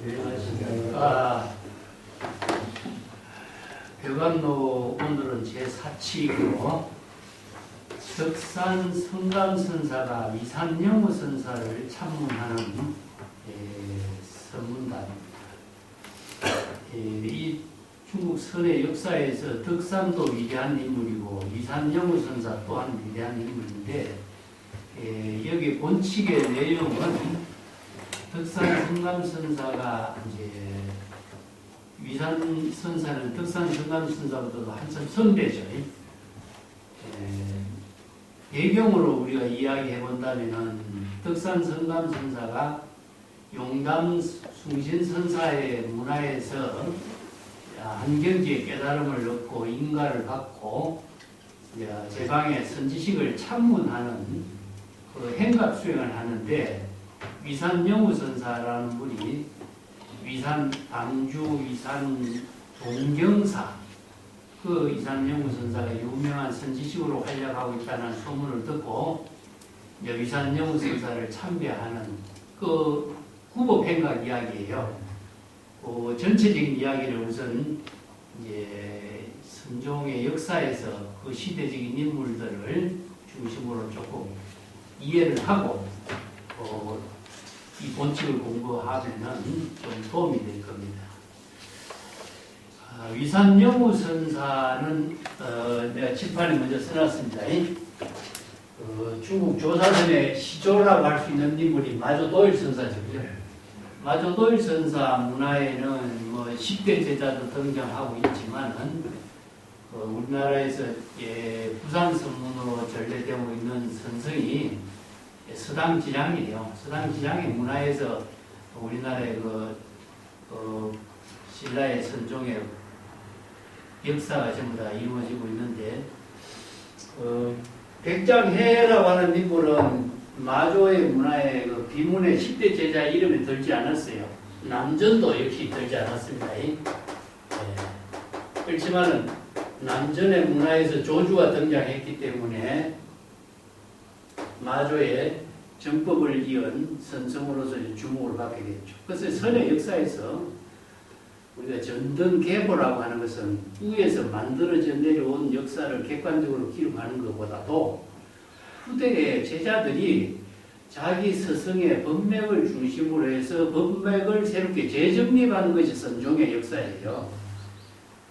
안녕하십니까. 벽안로 오늘은 제4치이고 덕산 성감선사가 위산영우선사를 참문하는 선문답입니다. 이 중국 선의 역사에서 덕산도 위대한 인물이고 위산영우선사 또한 위대한 인물인데 여기 본칙의 내용은 덕산 성감선사가 이제 위산선사는 덕산 성감선사보다도 한참 선배죠. 배경으로 우리가 이야기해 본다면은 덕산 성감선사가 용담 숭신선사의 문화에서 한경지의 깨달음을 얻고 인가를 받고 제방의 선지식을 참문하는 그 행갑 수행을 하는데 위산영우선사라는 분이 위산 당주 위산 동경사 그 위산영우선사가 유명한 선지식으로 활약하고 있다는 소문을 듣고 위산영우선사를 참배하는 그 후보 행각 이야기예요. 전체적인 이야기를 우선 이제 선종의 역사에서 그 시대적인 인물들을 중심으로 조금 이해를 하고 이 본칙을 공부하면은 좀 도움이 될 겁니다. 위산영우선사는 내가 칠판에 먼저 써놨습니다. 중국 조사선의 시조라고 할 수 있는 인물이 마조도일선사죠. 마조도일선사 문화에는 뭐 10대 제자도 등장하고 있지만은 우리나라에서 부산선문으로 전래되고 있는 선성이 서당지장이에요. 서당지장의 문화에서 우리나라의 신라의 선종의 역사가 전부 다 이루어지고 있는데, 백장해라고 하는 인물은 마조의 문화에 비문의 10대 제자 이름에 들지 않았어요. 남전도 역시 들지 않았습니다. 그렇지만은 남전의 문화에서 조주가 등장했기 때문에 마조의 정법을 이은 선성으로서 주목을 받게 됐죠. 그래서 선의 역사에서 우리가 전등계보라고 하는 것은 위에서 만들어져 내려온 역사를 객관적으로 기록하는 것보다도 후대의 제자들이 자기 스승의 법맥을 중심으로 해서 법맥을 새롭게 재정립하는 것이 선종의 역사예요.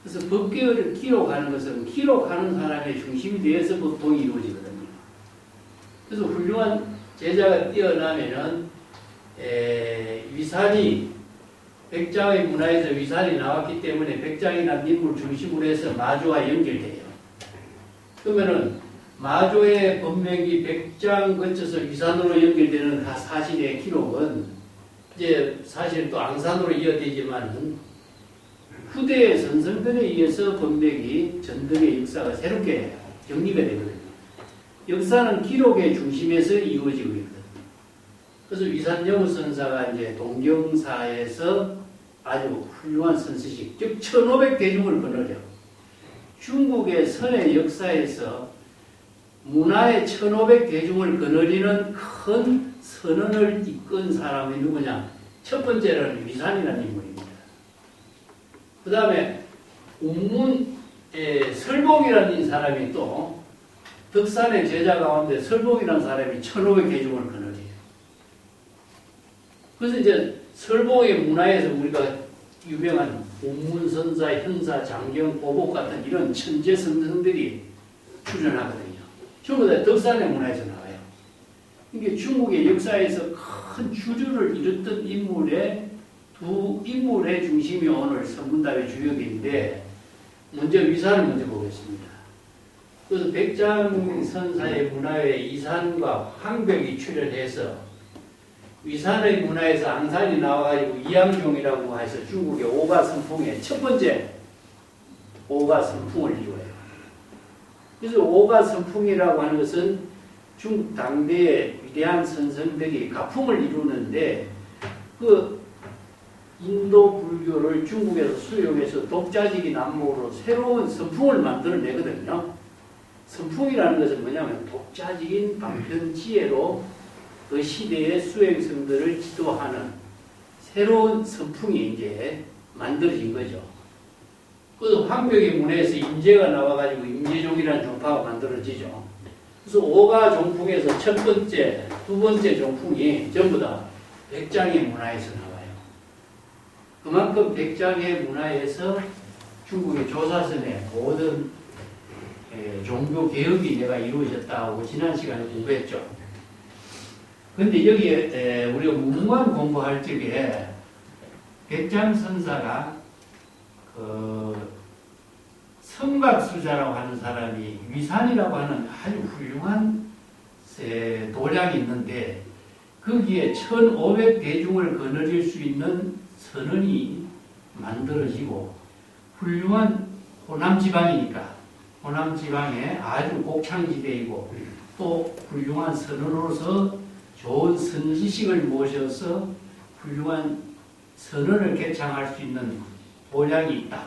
그래서 법계를 기록하는 것은 기록하는 사람의 중심이 되어서 보통 이루어지거든요. 그래서 훌륭한 제자가 뛰어나면은 위산이 백장의 문화에서 위산이 나왔기 때문에 백장이라는 인물 중심으로 해서 마조와 연결돼요. 그러면은 마조의 법맥이 백장 거쳐서 위산으로 연결되는 사실의 기록은 이제 사실 또 앙산으로 이어지지만은 후대의 선성들에 의해서 법맥이 전등의 역사가 새롭게 정립이 되거든요. 역사는 기록의 중심에서 이루어지고 있거든요. 그래서 위산영우선사가 이제 동경사에서 아주 훌륭한 선지식, 즉 1500대중을 거느려 중국의 선의 역사에서 문화의 1500대중을 거느리는 큰 선언을 이끈 사람이 누구냐? 첫 번째는 위산이라는 인물입니다. 그 다음에 운문의 설봉이라는 사람이 또 덕산의 제자 가운데 설봉이라는 사람이 1500대중을 거느려요. 그래서 이제 설봉의 문화에서 우리가 유명한 운문선사, 현사, 장경, 보복 같은 이런 천재 선생들이 출연하거든요. 전부 다 덕산의 문화에서 나와요. 이게 중국의 역사에서 큰 주류를 이뤘던 인물의 두 인물의 중심이 오늘 선문답의 주역인데, 먼저 위산을 먼저 보겠습니다. 그래서 백장선사의 문화에 이산과 황벽이 출연해서 위산의 문화에서 앙산이 나와가지고 이양종이라고 해서 중국의 오가선풍의 첫 번째 오가선풍을 이루어요. 그래서 오가선풍이라고 하는 것은 중국 당대의 위대한 선생들이 가풍을 이루는데 그 인도 불교를 중국에서 수용해서 독자적인 안목으로 새로운 선풍을 만들어내거든요. 선풍이라는 것은 뭐냐면 독자적인 방편 지혜로 그 시대의 수행성들을 지도하는 새로운 선풍이 이제 만들어진 거죠. 그래서 황벽의 문에서 임재가 나와가지고 임재종이라는 종파가 만들어지죠. 그래서 오가 종풍에서 첫 번째, 두 번째 종풍이 전부 다 백장의 문화에서 나와요. 그만큼 백장의 문화에서 중국의 조사선의 모든 종교 개혁이 내가 이루어졌다고 지난 시간에 공부했죠. 근데 여기에 우리가 문관 공부할 적에 백장선사가 성각수자라고 하는 사람이 위산이라고 하는 아주 훌륭한 도량이 있는데 거기에 1500대중을 거느릴 수 있는 선언이 만들어지고 훌륭한 호남지방이니까 호남지방의 아주 곡창지대이고 또 훌륭한 선언으로서 좋은 선지식을 모셔서 훌륭한 선언을 개창할 수 있는 도량이 있다.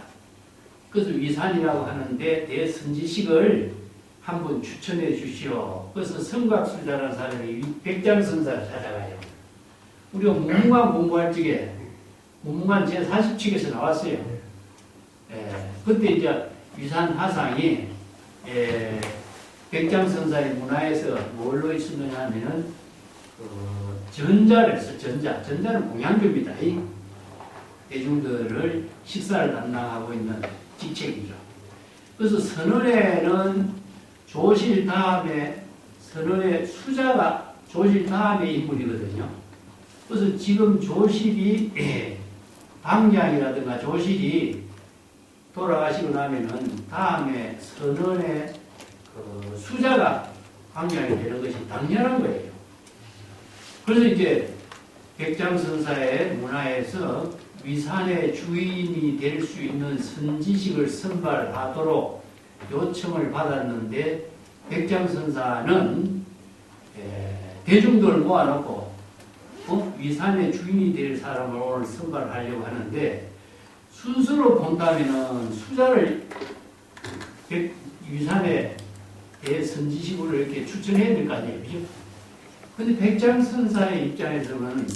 그래서 위산이라고 하는데 대선지식을 한번 추천해 주시오. 그래서 성각수자라는 사람이 백장선사를 찾아가요. 우리가 문문관 공부할 적에 문문관 제40칙에서 나왔어요. 그때 이제 위산 화상이 백장선사의 문화에서 뭘로 있었느냐 하면은 전자를 해서 전자는 공양교입니다. 대중들을 식사를 담당하고 있는 직책이죠. 그래서 선언에는 조실 다음에 선언의 수자가 조실 다음의 인물이거든요. 그래서 지금 조실이 당장이라든가 조실이 돌아가시고 나면은 다음에 선언의 수자가 광장이 되는 것이 당연한 거예요. 그래서 이제 백장선사의 문화에서 위산의 주인이 될 수 있는 선지식을 선발하도록 요청을 받았는데 백장선사는 대중들을 모아놓고 위산의 주인이 될 사람을 오늘 선발하려고 하는데 순서로 본다면은 수자를 위산의 대선지식으로 이렇게 추천해야 될 거 아니에요. 그죠? 근데 백장선사의 입장에서는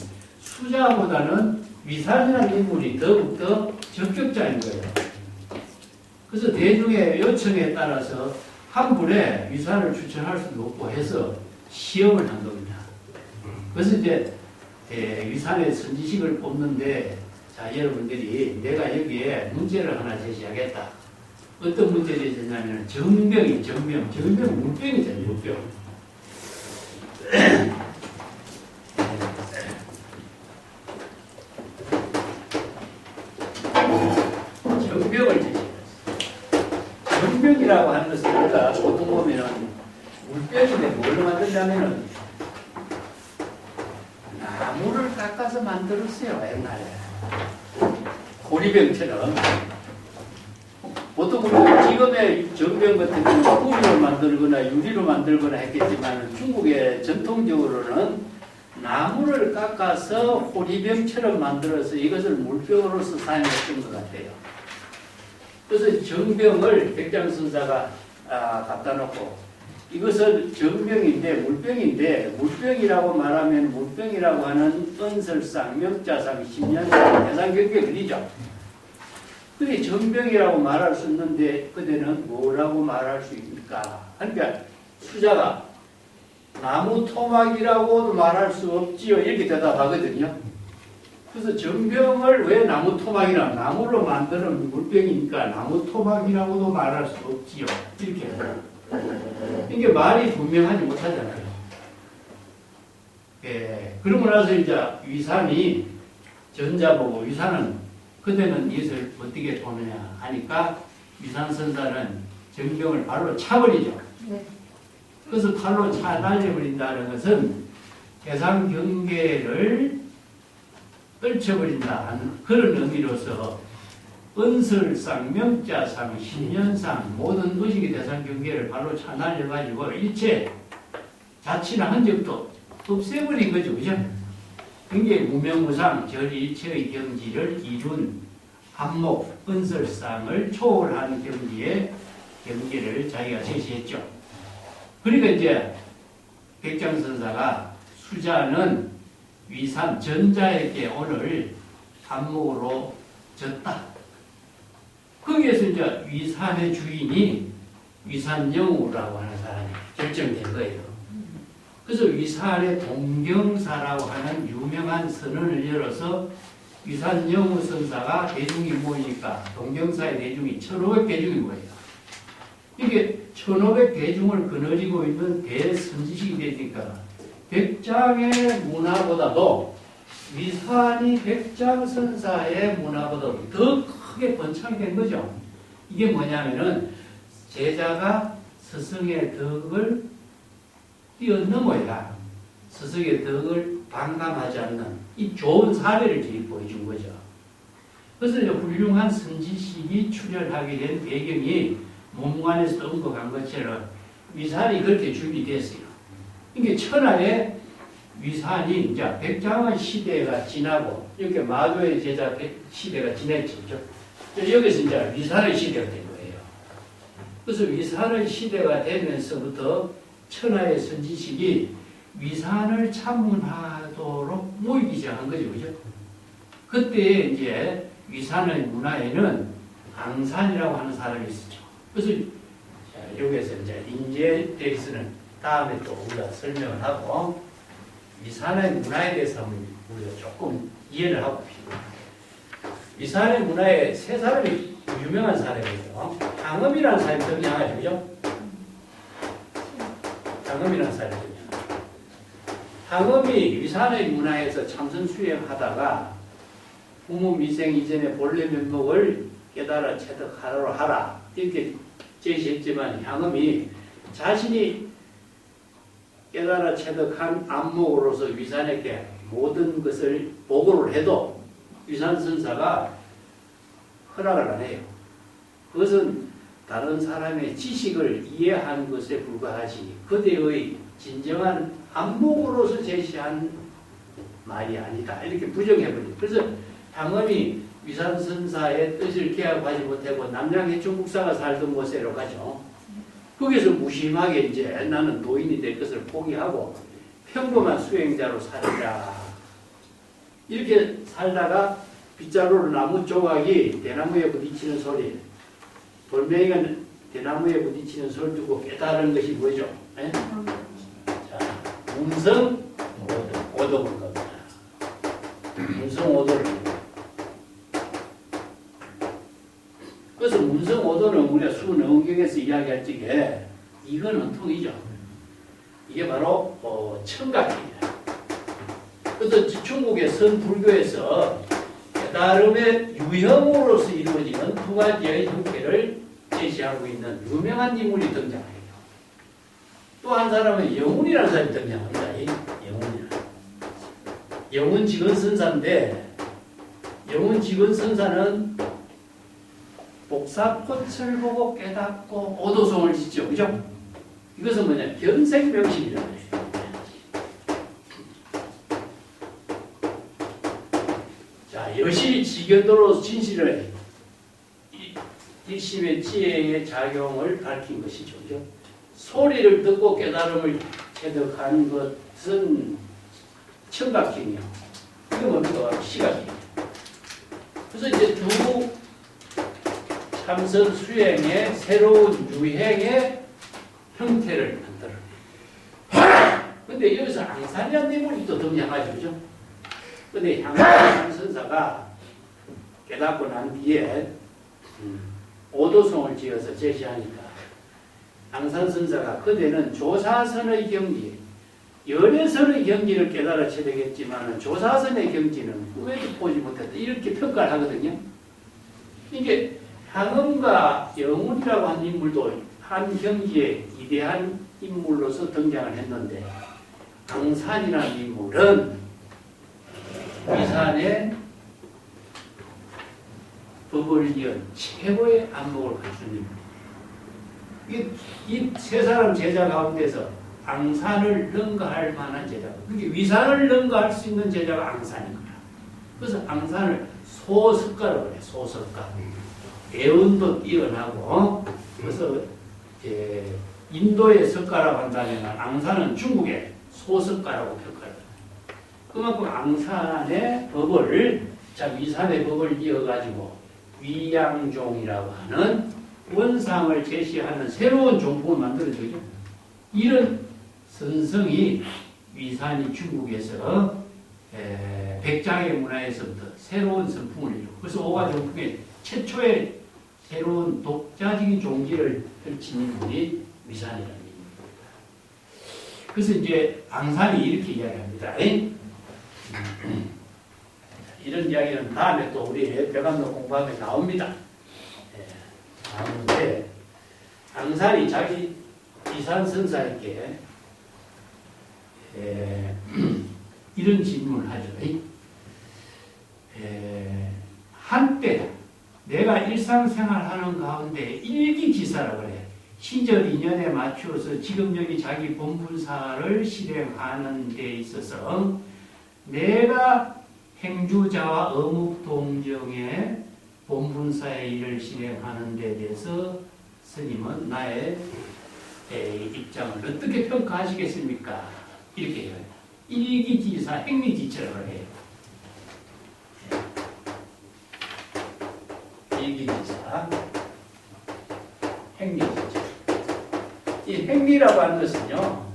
수자보다는 위산이라는 인물이 더욱더 적격자인 거예요. 그래서 대중의 요청에 따라서 한 분에 위산을 추천할 수도 없고 해서 시험을 한 겁니다. 그래서 이제 위산의 선지식을 뽑는데 자 여러분들이 내가 여기에 문제를 하나 제시하겠다. 어떤 문제를 제시하냐면 정병이 물병이잖아요. 물병. 정병을 제시했어요. 정병이라고 하는 것은 우리가 보통 보면은 물병인데 뭘로 만드냐면은 나무를 깎아서 만들었어요. 옛날에 고리병처럼. 보통 우리가 지금의 정병 같은 경우는 우리로 만들거나 유리로 만들거나 했겠지만 중국의 전통적으로는 나무를 깎아서 호리병처럼 만들어서 이것을 물병으로서 사용했던 것 같아요. 그래서 정병을 백장선사가 갖다 놓고 이것은 정병인데 물병이라고 말하면 물병이라고 하는 은설상, 명자상, 십년상, 대상경계 그리죠. 그게 정병이라고 말할 수 있는데 그대는 뭐라고 말할 수 있습니까? 그러니까 수자가 나무 토막이라고도 말할 수 없지요. 이렇게 대답하거든요. 그래서 정병을 왜 나무 토막이라 나무로 만드는 물병이니까 나무 토막이라고도 말할 수 없지요. 이렇게 이게 말이 분명하지 못하잖아요. 그러고 나서 이제 위산이 전자보고 위산은 그대는 이것을 어떻게 보느냐 하니까 위산선사는 정병을 발로 차버리죠. 네. 그래서 칼로 차 날려버린다는 것은 대상 경계를 떨쳐버린다 하는 그런 의미로서 은설상, 명자상, 신년상 모든 의식의 대상 경계를 발로 차 날려가지고 일체 자취나 흔적도 없애버린 거죠. 그죠? 굉장히 무명무상 절일체의 경지를 이룬 한목 은설상을 초월한 경지를 자기가 제시했죠. 그러니까 이제 백장선사가 수자는 위산 전자에게 오늘 안목으로 졌다. 거기에서 이제 위산의 주인이 위산영우라고 하는 사람이 결정된 거예요. 그래서 위산의 동경사라고 하는 유명한 선언을 열어서 위산영우 선사가 대중이 모이니까 동경사의 대중이 1500대중인 거예요. 이게 1500대중을 거느리고 있는 대선지식이 되니까 백장의 문화보다도 위산이 백장선사의 문화보다도 더 크게 번창이 된 거죠. 이게 뭐냐면은 제자가 스승의 덕을 뛰어넘어야 스승의 덕을 반감하지 않는 이 좋은 사례를 지금 보여준 거죠. 그래서 이제 훌륭한 선지식이 출현하게 된 배경이 문무관에서 언급한 것처럼 위산이 그렇게 준비됐어요. 이게 천하의 위산이 이제 백장의 시대가 지나고 이렇게 마도의 제자 시대가 지냈죠. 여기서 이제 위산의 시대가 된 거예요. 그래서 위산의 시대가 되면서부터 천하의 선지식이 위산을 참문하도록 모이기 시작한 거죠. 그죠? 그때 이제 위산의 문화에는 앙산이라고 하는 사람이 있었죠. 그래서 여기에서 이제 인재에 대해서는 다음에 또 우리가 설명을 하고 위산의 문화에 대해서 한번 우리가 조금 이해를 하고 위산의 문화에 세 사람이 유명한 사람이에요. 항엄이라는 사람이 등장하죠. 그죠? 항엄이라는 사람이 등장하죠. 항엄이 위산의 문화에서 참선 수행하다가 부모 미생 이전에 본래 면목을 깨달아 체득하도록 하라 이렇게 제시했지만 항엄이 자신이 깨달아 체득한 안목으로서 위산에게 모든 것을 보고를 해도 위산선사가 허락을 안 해요. 그것은 다른 사람의 지식을 이해하는 것에 불과하지 그대의 진정한 안목으로서 제시한 말이 아니다. 이렇게 부정해버려요. 그래서 항엄이 위산선사의 뜻을 기억하지 못하고 남양해충국사가 살던 곳으로 가죠. 거기서 무심하게 이제 나는 도인이 될 것을 포기하고 평범한 수행자로 살자. 이렇게 살다가 빗자루로 나무 조각이 대나무에 부딪히는 소리, 돌멩이가 대나무에 부딪히는 소리 듣고 깨달은 것이 뭐죠? 네? 자, 문성 오도인 겁니다. 문성 오도를. 그래서 문성 오도는 우리가 수능경에서 이야기할 적에 이거는 통이죠. 이게 바로 청각입니다. 그래서 중국의 선불교에서 깨달음의 유형으로서 이루어지는 두 가지의 형태를 제시하고 있는 유명한 인물이 등장해요. 또 한 사람은 영훈이라는 사람이 등장합니다. 영훈 직언선사인데 영훈 직언선사는 복사꽃을 보고 깨닫고 오도송을 짓죠. 그죠? 이것은 뭐냐? 견생명심이라고 해요. 자, 여시 지견도로 진실을 일심의 지혜의 작용을 밝힌 것이죠. 그죠? 소리를 듣고 깨달음을 체득한 것은 청각경이요. 이건 뭡니까? 시각이에요. 그래서 이제 두 참선 수행의 새로운 유행의 형태를 만들어내요. 근데 여기서 앙산이라는 인물이 또 등장하죠. 그죠? 근데 향산 선사가 깨닫고 난 뒤에 오도송을 지어서 제시하니까 앙산 선사가 그대는 조사선의 경지, 열애선의 경지를 깨달아 체득했지만 조사선의 경지는 꿈에도 보지 못했다. 이렇게 평가를 하거든요. 이게 항엄과 영훈이라고 한 인물도 한 경지에 위대한 인물로서 등장을 했는데 앙산이라는 인물은 위산의 법을 이은 최고의 안목을 갖춘 인물입니다. 이 세 사람 제자 가운데서 앙산을 능가할 만한 제자가, 그게 위산을 능가할 수 있는 제자가 앙산인 거야. 그래서 앙산을 소석가라고 해요. 소석가. 애운도 뛰어나고, 그래서 인도의 석가라고 한다면 앙산은 중국의 소석가라고 평가를 해요. 그만큼 앙산의 법을, 자, 위산의 법을 이어가지고 위양종이라고 하는 원상을 제시하는 새로운 종품을 만들어주죠. 이런 선성이 위산이 중국에서 백장의 문화에서부터 새로운 선풍을 이루고, 그래서 오가종품의 최초의 새로운 독자적인 종지를 펼치는 분이 위산이라는 얘기입니다. 그래서 이제 앙산이 이렇게 이야기합니다. 이런 이야기는 다음에 또 우리 벽암록 공부하면 나옵니다. 나오는데, 앙산이 자기 위산 선사에게 이런 질문을 하죠. 한때 내가 일상생활하는 가운데 일기지사라고 그래. 시절 인연에 맞추어서 지금 여기 자기 본분사를 실행하는 데 있어서 내가 행주자와 어묵동정의 본분사의 일을 실행하는 데 대해서 스님은 나의 입장을 어떻게 평가하시겠습니까? 이렇게 해요. 일기지사, 행리지처라고 해요. 일기지사, 행리지처. 이 행리라고 하는 것은요,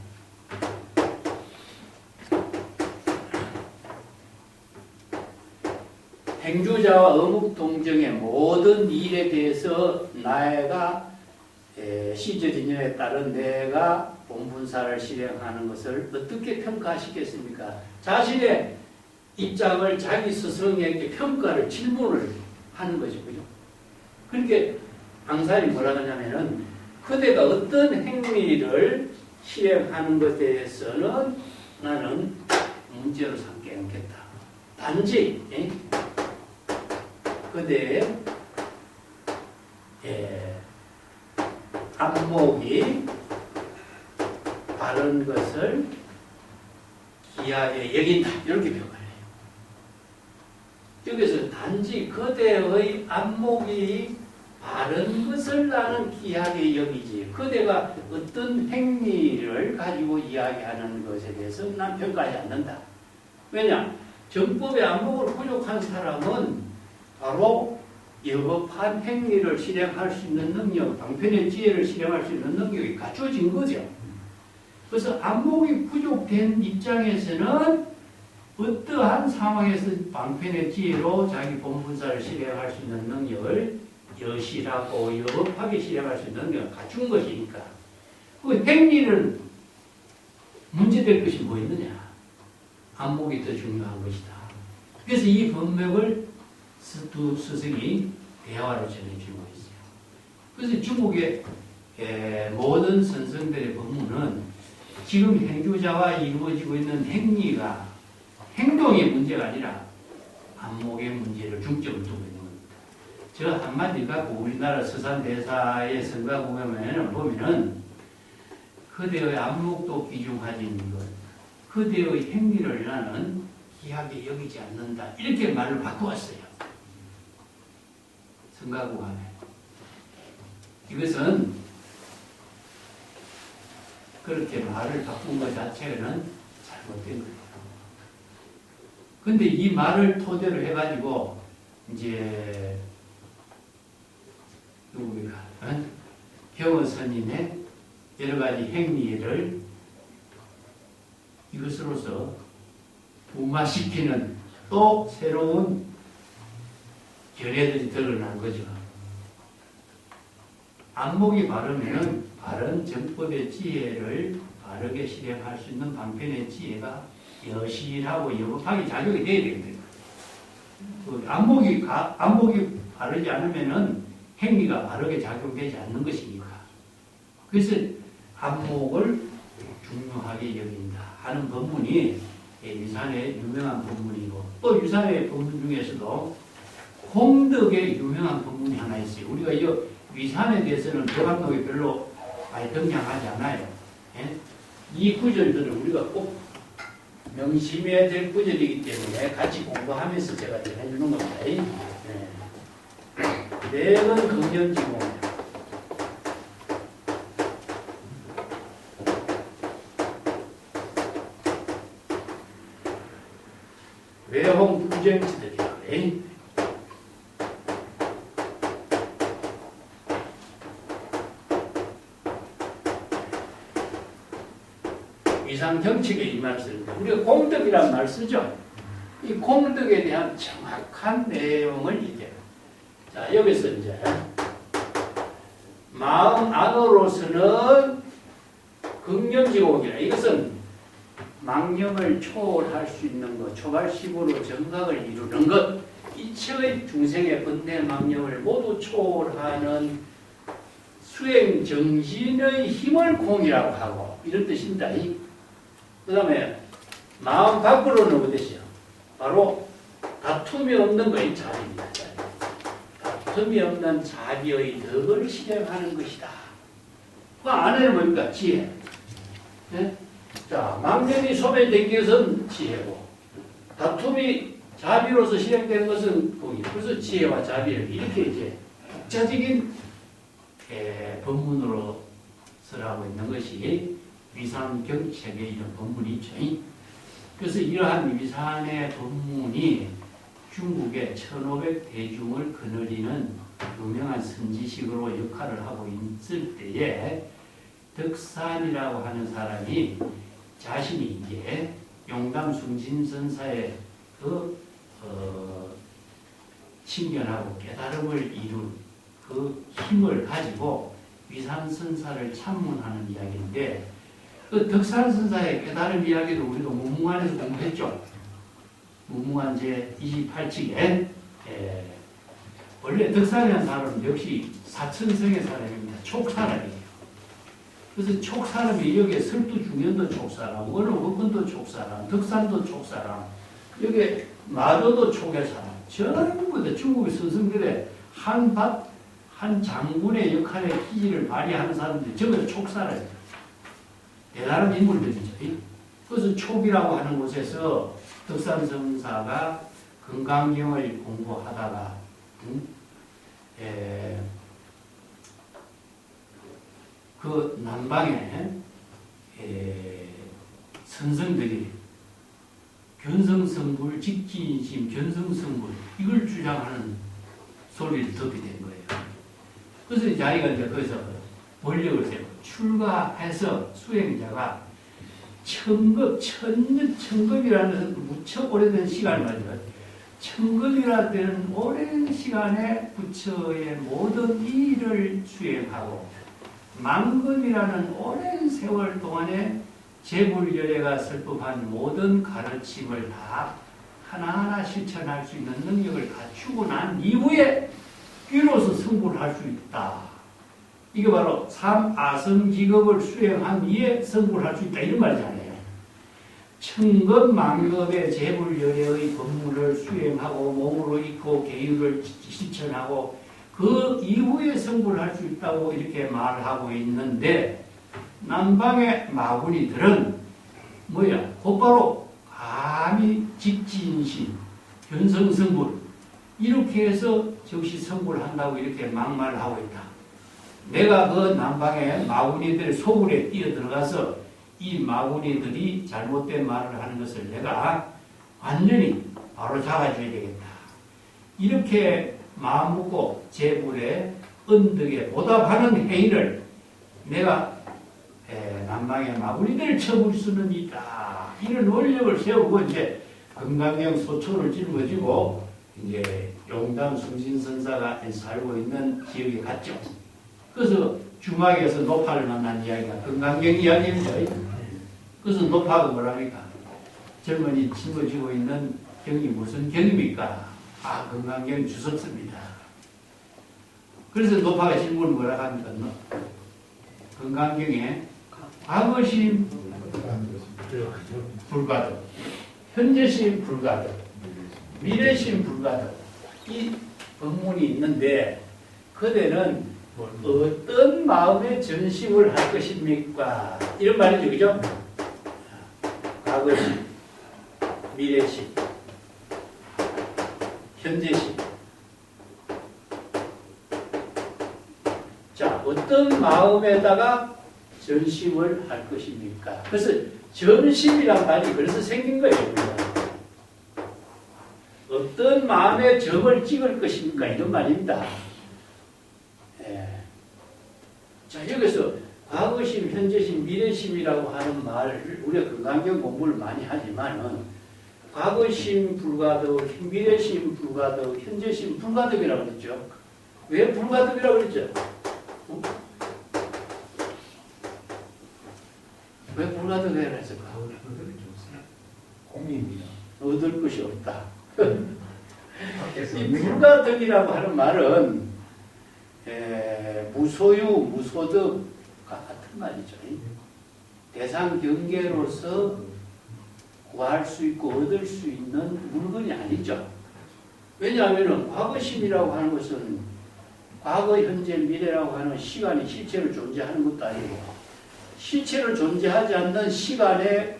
행주자와 어묵동정의 모든 일에 대해서 나가 시절인연에 따른 내가 본분사를 실행하는 것을 어떻게 평가하시겠습니까? 자신의 입장을 자기 스승에게 평가를, 질문을 하는 거죠. 그죠? 그렇게 앙산이 뭐라고 하냐면은, 그대가 어떤 행위를 실행하는 것에 대해서는 나는 문제로 삼지 않겠다. 단지, 그대의 안목이 바른 것을 귀하게 여긴다. 이렇게 평가를 해요. 여기서 단지 그대의 안목이 바른 것을 나는 귀하게 여기지, 그대가 어떤 행위를 가지고 이야기하는 것에 대해서 난 평가하지 않는다. 왜냐? 정법의 안목을 부족한 사람은 바로 여법한 행위를 실행할 수 있는 능력, 방편의 지혜를 실행할 수 있는 능력이 갖춰진 거죠. 그래서 안목이 부족된 입장에서는 어떠한 상황에서 방편의 지혜로 자기 본분사를 실행할 수 있는 능력을 여실하고 여법하게 실행할 수 있는 능력을 갖춘 것이니까, 그 행위를 문제될 것이 뭐 있느냐? 안목이 더 중요한 것이다. 그래서 이 법맥을 두 스승이 대화로 전해주고 있어요. 그래서 중국의 모든 선생들의 법문은 지금 행주자와 이루어지고 있는 행위가 행동의 문제가 아니라 안목의 문제를 중점을 두고 있는 겁니다. 저 한마디 갖고 우리나라 서산대사의 성가 보면은 그대의 안목도 귀중하진 것, 그대의 행위를 나는 귀하게 여기지 않는다. 이렇게 말을 바꿔왔어요. 성가구간에. 이것은 그렇게 말을 바꾼 것 자체는 잘못된 거예요. 근데 이 말을 토대로 해가지고 이제 누구가 경원 스님의 여러 가지 행위를 이것으로서 부마시키는 또 새로운 견해들이 드러난 거죠. 안목이 바르면 바른 정법의 지혜를 바르게 실행할 수 있는 방편의 지혜가 여실하고 여법하게 작용이 돼야 되거든요. 안목이 바르지 않으면은 행위가 바르게 작용되지 않는 것이니까. 그래서 안목을 중요하게 여긴다 하는 법문이 유산의 유명한 법문이고, 또 유산의 법문 중에서도 홍덕의 유명한 법문이 하나 있어요. 우리가 이 위산에 대해서는 벽암록에 별로 많이 등장하지 않아요. 예? 이 구절들을 우리가 꼭 명심해야 될 구절이기 때문에 같이 공부하면서 제가 전해주는 겁니다. 네. 내건 금연지공. 경치들이야. 그래. 위상 경치가 이 말 쓰는데 우리가 공덕이라는 말 쓰죠. 이 공덕에 대한 정확한 내용을 얘기해요. 자, 여기서 이제 마음 안으로서는 긍정지옥이라. 이것은 망념을 초월할 수 있는 것, 초발식으로 정각을 이루는 것, 이체의 중생의 번뇌 망념을 모두 초월하는 수행 정신의 힘을 공이라고 하고 이런 뜻입니다. 그 다음에 마음 밖으로는 어디시요? 바로 다툼이 없는 것이 자비입니다. 다툼이 없는 자비의 덕을 실행하는 것이다. 그 안에는 뭡니까? 지혜. 네? 자, 망념이 소멸된 것은 지혜고, 다툼이 자비로서 실행되는 것은 공이. 그래서 지혜와 자비를 이렇게 이제 독자적인 법문으로 설하고 있는 것이 위상경책의 이런 법문이죠. 그래서 이러한 위상의 법문이 중국의 1500대중을 거느리는 유명한 선지식으로 역할을 하고 있을 때에 덕산이라고 하는 사람이 자신이 이제 용담숭진선사의 친견하고 깨달음을 이룬 그 힘을 가지고 위상선사를 참문하는 이야기인데, 그 덕산선사의 깨달음 이야기도 우리도 무문관에서 공부했죠. 무문관 제28칙에 원래 덕산이라는 사람은 역시 사천성의 사람입니다. 촉사람이에요. 그래서 촉사람이 여기에 설두중현도 촉사람, 원호법근도 촉사람, 덕산도 촉사람, 여기 마도도 촉의 사람, 전부 다 중국의 선성들의 한 장군의 역할의 기질을 발휘하는 사람들이 전부 다 촉사람입니다. 대단한 인물들이죠. 그래서 촉이라고 하는 곳에서 덕산성사가 건강경을 공부하다가 그 남방에 선성들이 견성성불, 직진심, 견성성불 이걸 주장하는 소리를 듣게 된 거예요. 그래서 자기가 이제 거기서 권력을 세우고 출가해서 수행자가 천급이라는 것은 무척 오래된 시간을 말이죠. 천급이라는 오랜 시간에 부처의 모든 일을 수행하고, 망급이라는 오랜 세월 동안에 제불열애가 설법한 모든 가르침을 다 하나하나 실천할 수 있는 능력을 갖추고 난 이후에 비로소 성불을 할 수 있다. 이게 바로 삼아성직업을 수행한 이에 성불을 할 수 있다. 이런 말이잖아요. 천급 만급의 제불열애의 법문을 수행하고 몸으로 익고 계율을 실천하고 그 이후에 성불을 할 수 있다고 이렇게 말하고 있는데, 남방의 마구니들은 뭐야? 곧바로 감히 직진심, 견성성불 이렇게 해서 즉시 성불한다고 이렇게 막말을 하고 있다. 내가 그 남방의 마구니들의 소굴에 뛰어들어가서 이 마구니들이 잘못된 말을 하는 것을 내가 완전히 바로 잡아줘야 되겠다. 이렇게 마음 먹고 제불의 언덕에 보답하는 행위를 내가 남방의 마구니들을 쳐볼 수는 있다. 이런 원력을 세우고 이제 건강경 소초를 짊어지고 이제 용담숭진선사가 살고 있는 지역에 갔죠. 그래서 중학에서 노파를 만난 이야기가 건강경 이야기입니다. 그래서 노파가 뭐랍니까? 젊은이 짊어지고 있는 경이 무슨 경입니까? 아, 건강경 주석서입니다. 그래서 노파가 질문을 뭐라고 합니까? 건강경에 과거심 불가득, 현재심 불가득, 미래심 불가득 이 법문이 있는데, 그대는 어떤 마음의 전심을 할 것입니까? 이런 말이죠. 그죠? 과거심, 미래심, 현재심. 자, 어떤 마음에다가 전심을 할 것입니까? 그래서 전심이란 말이 그래서 생긴 거예요. 어떤 마음의 점을 찍을 것입니까? 이런 말입니다. 예. 자, 여기서 과거심, 현재심, 미래심이라고 하는 말을 우리가 건강경 공부를 많이 하지만은 과거심 불가득, 미래심 불가득, 현재심 불가득이라고 그랬죠. 왜 불가득이라고 그랬죠? 어? 왜 불가득이라고 했을까? 공입니다. 얻을 것이 없다. 이 불가득이라고 하는 말은 무소유, 무소득과 같은 말이죠. 대상 경계로서 구할 수 있고 얻을 수 있는 물건이 아니죠. 왜냐하면 과거심이라고 하는 것은 과거, 현재, 미래라고 하는 시간이 실체로 존재하는 것도 아니고 실체로 존재하지 않는 시간에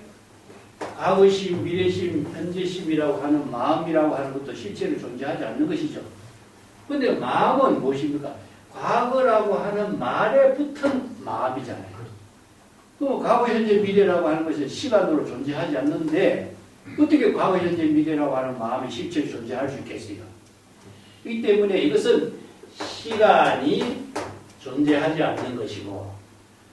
과거심, 미래심, 현재심이라고 하는 마음이라고 하는 것도 실체로 존재하지 않는 것이죠. 그런데 마음은 무엇입니까? 과거라고 하는 말에 붙은 마음이잖아요. 그럼 과거, 현재, 미래라고 하는 것은 시간으로 존재하지 않는데 어떻게 과거, 현재, 미래라고 하는 마음이 실체로 존재할 수 있겠어요? 이 때문에 이것은 시간이 존재하지 않는 것이고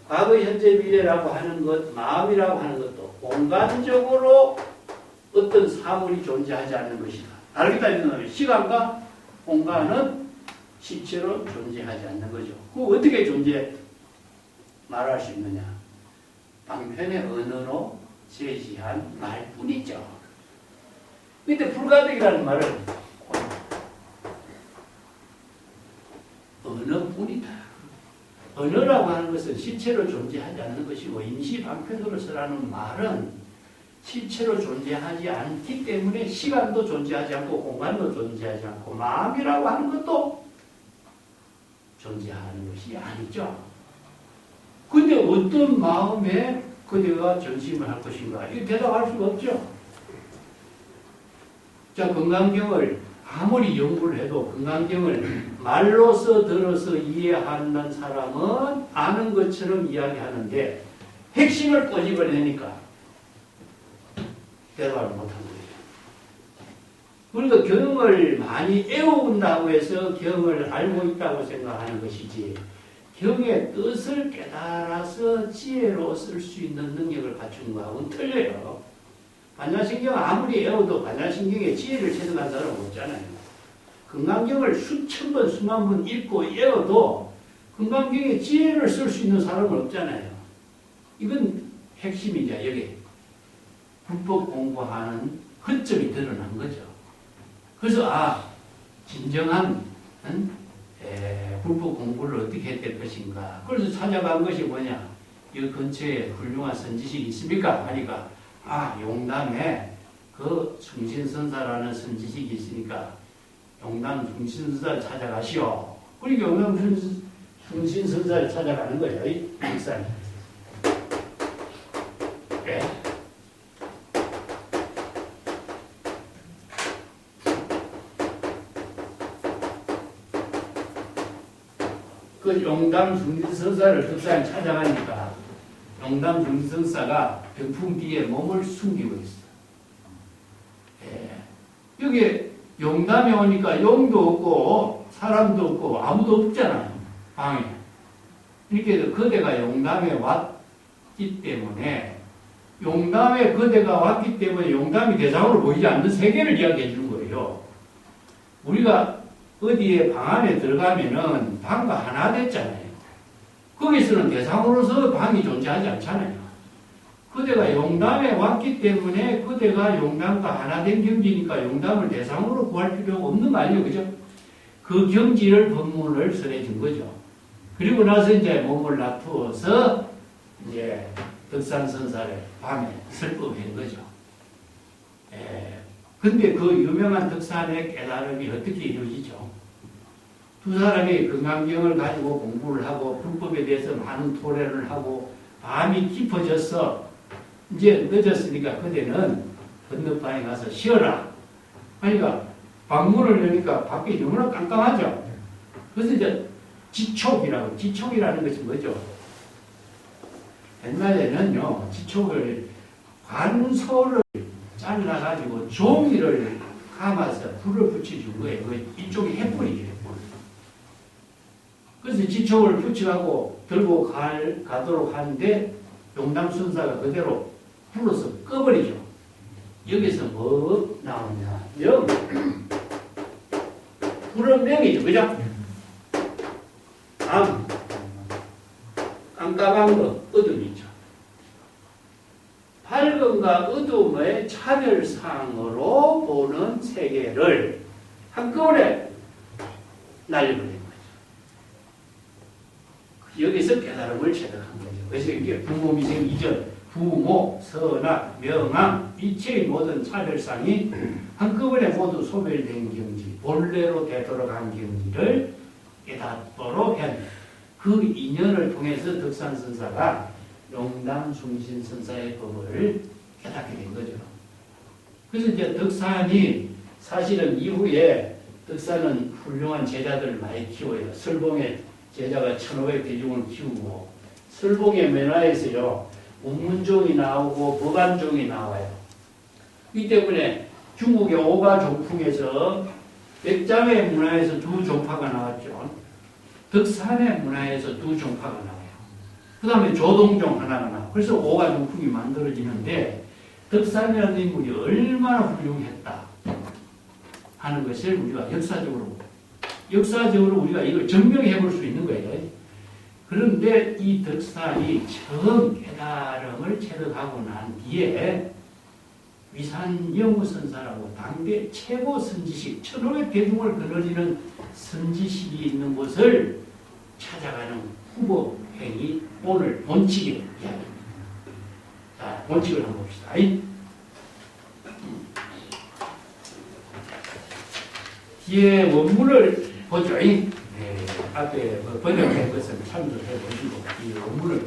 과거, 현재, 미래라고 하는 것, 마음이라고 하는 것도 공간적으로 어떤 사물이 존재하지 않는 것이다. 다르게 따지면 시간과 공간은 실체로 존재하지 않는 거죠. 그 어떻게 말할 수 있느냐? 방편의 언어로 제시한 말뿐이죠. 근데 불가득이라는 말은 언어뿐이다. 언어라고 하는 것은 실체로 존재하지 않는 것이고 임시 방편으로 쓰라는 말은 실체로 존재하지 않기 때문에 시간도 존재하지 않고 공간도 존재하지 않고 마음이라고 하는 것도 존재하는 것이 아니죠. 근데 어떤 마음에 그대가 전심을 할 것인가? 이거 대답할 수가 없죠. 자, 건강경을 아무리 연구를 해도 건강경을 말로서 들어서 이해하는 사람은 아는 것처럼 이야기하는데 핵심을 꼬집어내니까 대답을 못한 거예요. 그러니까 경을 많이 애워본다고 해서 경을 알고 있다고 생각하는 것이지 경의 뜻을 깨달아서 지혜로 쓸 수 있는 능력을 갖춘 거하고는 틀려요. 반야신경 아무리 애워도 반야신경의 지혜를 체득한 사람은 없잖아요. 건강경을 수천 번, 수만 번 읽고 애워도 건강경의 지혜를 쓸 수 있는 사람은 없잖아요. 이건 핵심이죠. 여기 불법 공부하는 허점이 드러난 거죠. 그래서 진정한 불법 공부를 어떻게 해야 될 것인가. 그래서 찾아간 것이 뭐냐. 이 근처에 훌륭한 선지식이 있습니까? 하니까 용담에 그 충신선사라는 선지식이 있으니까 용담 충신선사를 찾아가시오. 그러니까 용담 충신선사를 찾아가는 거예요. 이 목사님. 네. 그 용담 중진선사를 득사에 찾아가니까 용담 중진선사가 병풍 뒤에 몸을 숨기고 있어. 여기 용담에 오니까 용도 없고 사람도 없고 아무도 없잖아요. 방에. 이렇게 그대가 용담에 왔기 때문에 용담에 그대가 왔기 때문에 용담이 대상으로 보이지 않는 세계를 이야기해 주는 거예요. 우리가 어디에 방 안에 들어가면은 방과 하나 됐잖아요. 거기서는 대상으로서 방이 존재하지 않잖아요. 그대가 용담에 왔기 때문에 그대가 용담과 하나 된 경지니까 용담을 대상으로 구할 필요가 없는 거 아니에요. 그죠? 그 경지를 법문을 설해준 거죠. 그리고 나서 이제 몸을 놔두어서 이제 덕산선사를 밤에 설법한 거죠. 근데 그 유명한 덕산의 깨달음이 어떻게 이루어지죠? 두 사람이 건강경을 가지고 공부를 하고 불법에 대해서 많은 토론을 하고 밤이 깊어져서 이제 늦었으니까 그대는 건너방에 가서 쉬어라. 그러니까 방문을 여니까 밖이 너무나 깜깜하죠. 그래서 이제 지촉이라는 것이 뭐죠? 옛날에는요, 지촉을 관소를 잘라가지고 종이를 감아서 불을 붙여준 거예요. 이쪽에 햇불이죠, 햇불. 그래서 지총을 붙여가고 들고 가도록 하는데 용담순사가 그대로 불러서 꺼버리죠. 여기서 뭐 나오냐? 명. 불은 명이죠, 그죠? 깜깜한 거, 어둠이죠. 밝음과 어둠의 차별상으로 보는 세계를 한꺼번에 날려버린 거죠. 여기서 깨달음을 체득한 거죠. 그래서 이게 부모미생 이전, 부모, 선악, 명암, 이체의 모든 차별상이 한꺼번에 모두 소멸된 경지, 본래로 되돌아간 경지를 깨닫도록 해야 합니다. 그 인연을 통해서 덕산선사가 용담숭신선사의 법을 깨닫게 된 거죠. 그래서 이제 덕산이 사실은 이후에 덕산은 훌륭한 제자들을 많이 키워요. 설봉의 제자가 1500대중을 키우고 설봉의 면화에서요 운문종이 나오고 법안종이 나와요. 이 때문에 중국의 오가종풍에서 백자의 문화에서 두 종파가 나왔죠. 덕산의 문화에서 두 종파가 나와요. 그 다음에 조동종 하나가 나와요. 그래서 오가종풍이 만들어지는데 덕산이라는 인물이 얼마나 훌륭했다 하는 것을 우리가 역사적으로 우리가 이걸 증명해 볼 수 있는 거예요. 그런데 이 덕산이 처음 깨달음을 체득하고 난 뒤에 위산영우선사라고 당대 최고 선지식 1500대중을 거느리는 선지식이 있는 곳을 찾아가는 후보행위 오늘 본칙의 이야기입니다. 자, 본칙을 한번 봅시다. 뒤에 원문을 보죠. 앞에 번역한 것을 참조해 보시고 이 원문을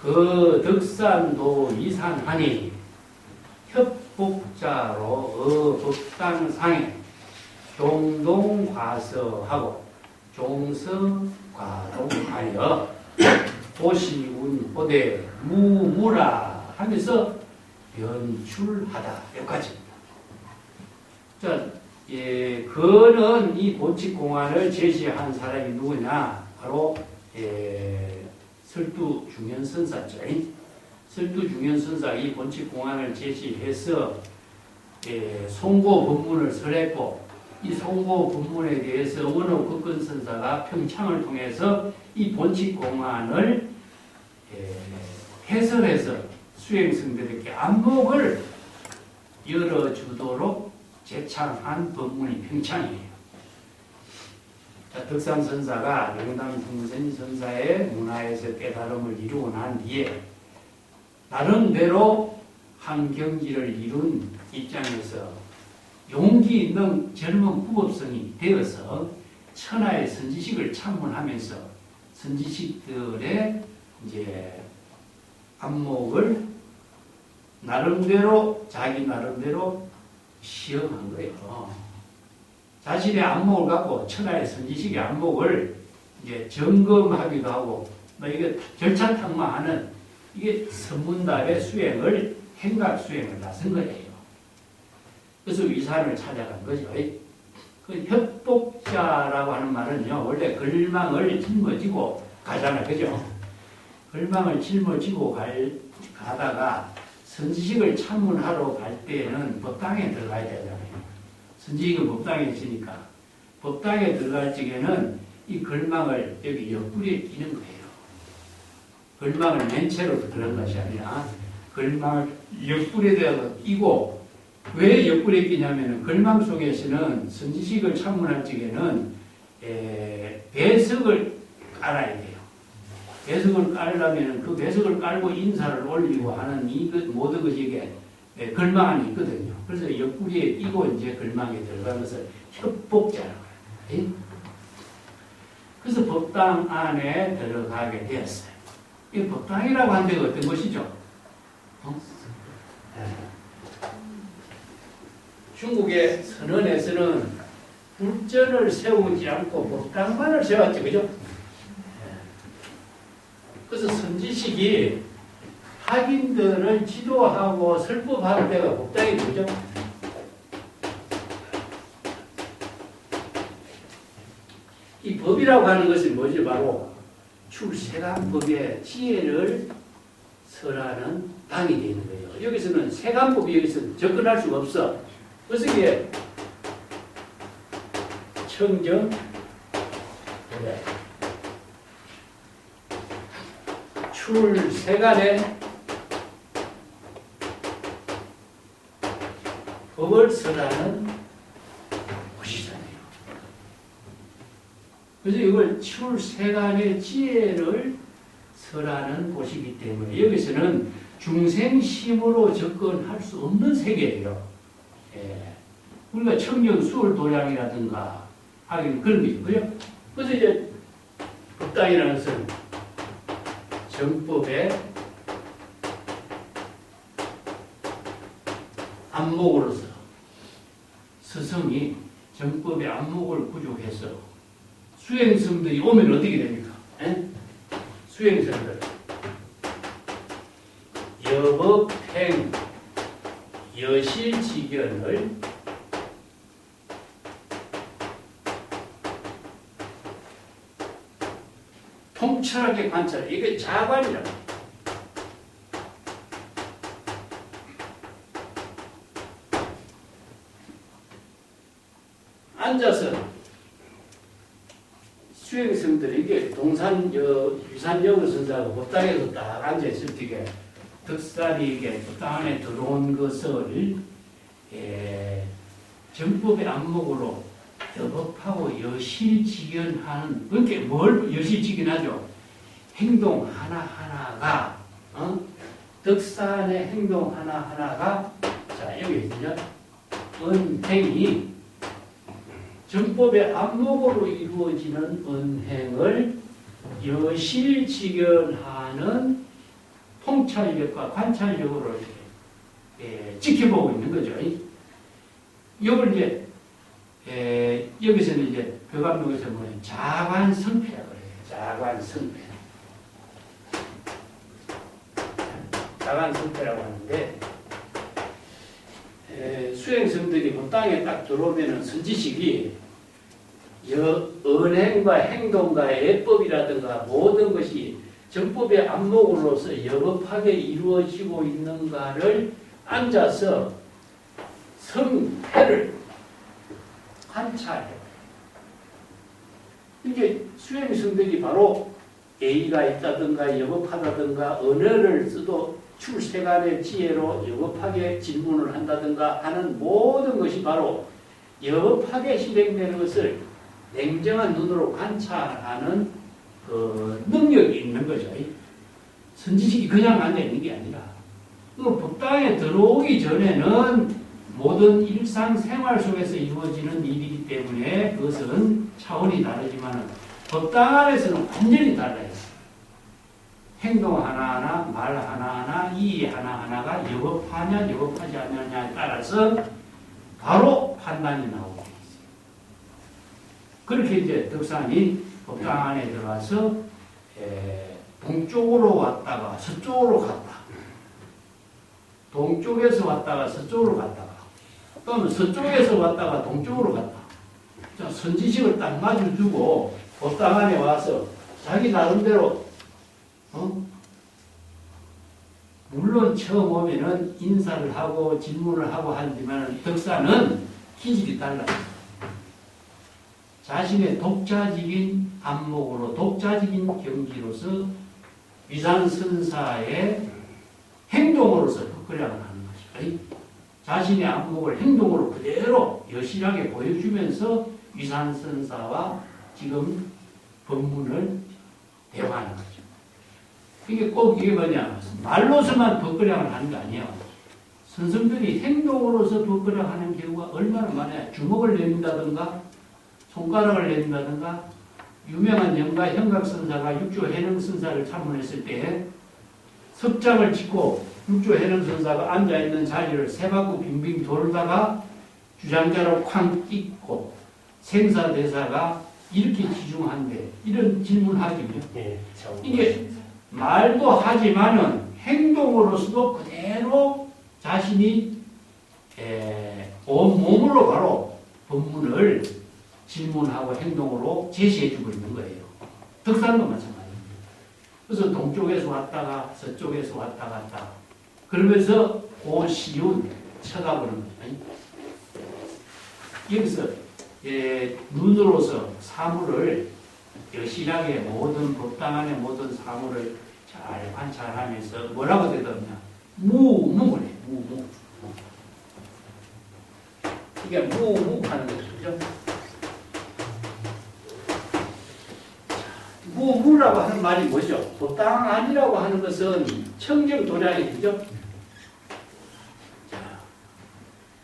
그 덕산도 이산하니 협복자로 법당상에 종동과서하고 종서과동하여 도시운호대 무무라 하면서 연출하다 여기까지입니다. 자, 그는 이 본칙공안을 제시한 사람이 누구냐? 바로 설두중현선사죠. 설두중현선사 이 본칙공안을 제시해서 송고 법문을 설했고 이 송고 법문에 대해서 원호극근선사가 평창을 통해서 이 본칙공안을 해설해서 수행승들에게 안목을 열어주도록 제창한 법문이 평창이에요. 덕산선사가 용담승선사의 문화에서 깨달음을 이루고 난 뒤에 나름대로 한 경지를 이룬 입장에서 용기 있는 젊은 후법성이 되어서 천하의 선지식을 참문하면서 선지식들의 이제 안목을 자기 나름대로 시험한 거예요. 자신의 안목을 갖고 천하의 선지식의 안목을 이제 점검하기도 하고, 이게 절차탕마하는 이게 선문답의 행각 수행을 나선 거예요. 그래서 위산을 찾아간 거죠. 그 협복자라고 하는 말은요, 원래 걸망을 짊어지고 가잖아요. 그죠? 걸망을 짊어지고 가다가 선지식을 참문하러 갈 때에는 법당에 들어가야 되잖아요. 선지식은 법당에 있으니까 법당에 들어갈 적에는 이 걸망을 여기 옆구리에 끼는 거예요. 걸망을 맨 채로 들어간 것이 아니라 걸망을 옆구리에다가 끼고, 왜 옆구리에 끼냐면은 걸망 속에서는 선지식을 참문할 적에는 배석을 깔아야 돼요. 배석을 깔려면 그 배석을 깔고 인사를 올리고 하는 모든 것이 걸망 안에 있거든요. 그래서 옆구리에 끼고 이제 걸망에 들어간 것을 협복자라고 해요. 그래서 법당 안에 들어가게 되었어요. 이 법당이라고 하는 데가 어떤 것이죠? 중국의 선언에서는 불전을 세우지 않고 법당만을 세웠죠. 그죠? 그래서 선지식이 학인들을 지도하고 설법하는 데가 법당이 되죠. 이 법이라고 하는 것은 뭐지? 바로 출세간법의 지혜를 설하는 당이 되는 거예요. 여기서는 세간법이 여기서 접근할 수가 없어. 그래서 이게 청정 그래. 출세간의 법을 설하는 곳이잖아요. 그래서 이걸 출세간의 지혜를 설하는 곳이기 때문에 여기서는 중생심으로 접근할 수 없는 세계예요. 예. 우리가 청정 수월 도량이라든가 하긴 그런 게 있고요. 그래서 이제 법당이라는 것은 정법의 안목으로서 스승이 정법의 안목을 구족해서 수행성들이 오면 어떻게 됩니까? 에? 수행성들 여법행 여실지견을 통찰하게 관찰해. 이게 자관이라고. 앉아서 수행성들이 이게 유산여고 선사가 법당에서 딱 앉아있을 때 덕산이 이게 법당 안에 들어온 것을 정법의 안목으로 여법하고 여실지견하는, 그게 뭘 여실지견하죠? 행동 하나하나가, 덕산의 행동 하나하나가, 자, 여기 있죠? 은행이 정법의 안목으로 이루어지는 은행을 여실지견하는 통찰력과 관찰력으로 이렇게 지켜보고 있는 거죠. 이걸 이제 여기서는 이제 벽암록에서 뭐냐면 자관성패라고 그래요. 자관성패. 자관성패라고 하는데 수행성들이 그 땅에 딱 들어오면은 선지식이 언행과 행동과 예법이라든가 모든 것이 정법의 안목으로서 여법하게 이루어지고 있는가를 앉아서 성패를 관찰해요. 이게 수행성들이 바로 예의가 있다든가 여법하다든가 언어를 써도 출세간의 지혜로 여법하게 질문을 한다든가 하는 모든 것이 바로 여법하게 실행되는 것을 냉정한 눈으로 관찰하는 그 능력이 있는 거죠. 선지식이 그냥 앉아있는 게 아니라 법당에 들어오기 전에는 모든 일상생활 속에서 이루어지는 일이기 때문에 그것은 차원이 다르지만 법당 안에서는 완전히 달라요. 행동 하나하나, 말 하나하나, 이해 하나하나가 여법하냐 여법하지 않느냐에 따라서 바로 판단이 나오고 있어요. 그렇게 이제 덕산이 법당 안에 들어가서 동쪽으로 왔다가 서쪽으로 갔다. 동쪽에서 왔다가 서쪽으로 갔다가 또는 서쪽에서 왔다가 동쪽으로 갔다. 선지식을 딱 마주주고 법당 안에 와서 자기 나름대로 물론 처음 오면은 인사를 하고 질문을 하고 하지만 덕산은 기질이 달라요. 자신의 독자적인 안목으로 독자적인 경지로서 위산선사의 행동으로서 덕거량을 하는 것이죠. 자신의 안목을 행동으로 그대로 여실하게 보여주면서 위산선사와 지금 법문을 대화하는 거죠. 이게 꼭 이게 뭐냐, 말로서만 덕거량을 하는 게 아니에요. 선생들이 행동으로서 덕거량 하는 경우가 얼마나 많아요. 주먹을 내민다든가 손가락을 내민다든가 유명한 영가 형각선사가 육조해능선사를 참문했을 때 석장을 짓고 육조해능선사가 앉아있는 자리를 세 바퀴 빙빙 돌다가 주장자로 쾅 끼고 생사대사가 이렇게 지중한데 이런 질문하기요. 이게 말도 하지만은 행동으로서도 그대로 자신이 온 몸으로 바로 법문을 질문하고 행동으로 제시해주고 있는 거예요. 덕산도 마찬가지입니다. 그래서 동쪽에서 왔다가 서쪽에서 왔다 갔다 그러면서 고시운 쳐다보는 거죠. 여기서 눈으로서 사물을 여실하게 모든 법당 안의 모든 사물을 잘 관찰하면서 뭐라고 대답하냐? 무무를 해. 무무. 이게 무무하는 거죠. 그죠? 무무라고 하는 말이 뭐죠? 법당 안이라고 하는 것은 청정 도량이죠.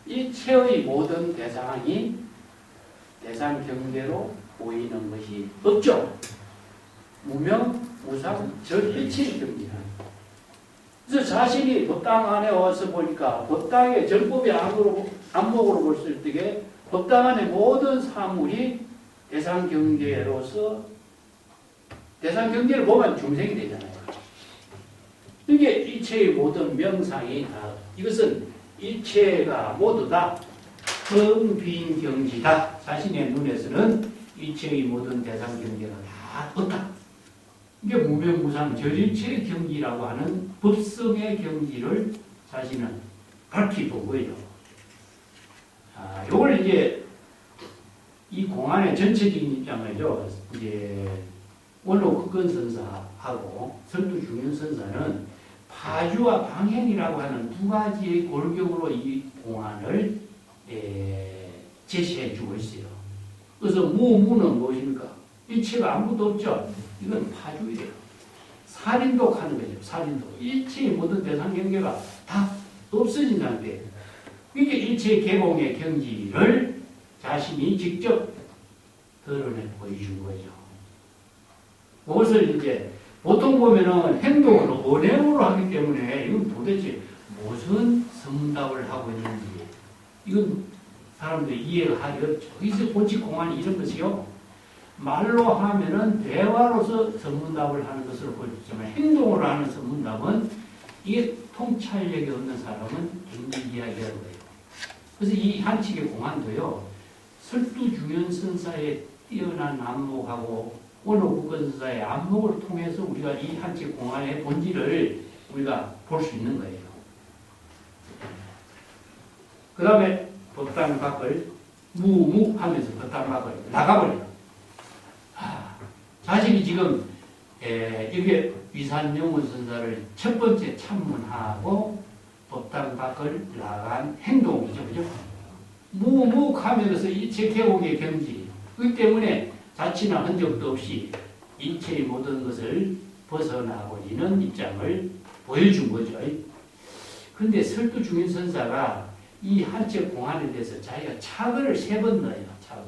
일체의 모든 대상이 대상 경계로 보이는 것이 없죠. 무명, 무상, 절일체의 경계라. 그래서 자신이 법당 안에 와서 보니까 법당의 정법의 안목으로 볼 때 법당 안의 모든 사물이 대상 경계로서 대상 경계를 보면 중생이 되잖아요. 이게 일체의 모든 명상이 다 이것은 일체가 모두 다 텅빈 경지다. 자신의 눈에서는 일체의 모든 대상 경계가 다 없다. 이게 무명무상 절일체의 경지라고 하는 법성의 경지를 자신은 밝히고 거예요. 요걸 이제 이 공안의 전체적인 입장을요, 이제 원로 극건선사하고 설두중현선사는 파주와 방행이라고 하는 두 가지의 골격으로 이 공안을 제시해 주고 있어요. 그래서 무는 무엇입니까? 일체가 아무것도 없죠. 이건 파주예요. 살인독하는 거죠. 살인독. 일체의 모든 대상 경계가 다 없어진 상태. 이게 일체 개공의 경지를 자신이 직접 드러내 보여준 거죠. 그것을 이제 보통 보면은 행동을 언행으로 하기 때문에 이건 도대체 무슨 성답을 하고 있는지 이건 사람들이 이해가 하기 어렵죠. 여기서 본칙 공안이 이런 것이요. 말로 하면은 대화로서 전문답을 하는 것으로 보여지지만 행동으로 하는 전문답은 이게 통찰력이 없는 사람은 굉장히 이야기하는 거예요. 그래서 이 한칙의 공안도요. 설두중현선사의 뛰어난 안목하고 원호국건선사의 안목을 통해서 우리가 이 한칙 공안의 본질을 우리가 볼 수 있는 거예요. 그 다음에 법당 밖을 무무하면서 법당 밖을 나가버려요. 자신이 지금 이게 위산영문선사를 첫 번째 참문하고 법당 밖을 나간 행동이죠. 그죠? 무묵하면서 일체 개공의 경지. 그렇기 때문에 자치나 흔적도 없이 일체의 모든 것을 벗어나버리는 입장을 보여준 거죠. 그런데 설두중현선사가 이 한책 공안에 대해서 자기가 차거를 3번 넣어요. 차거.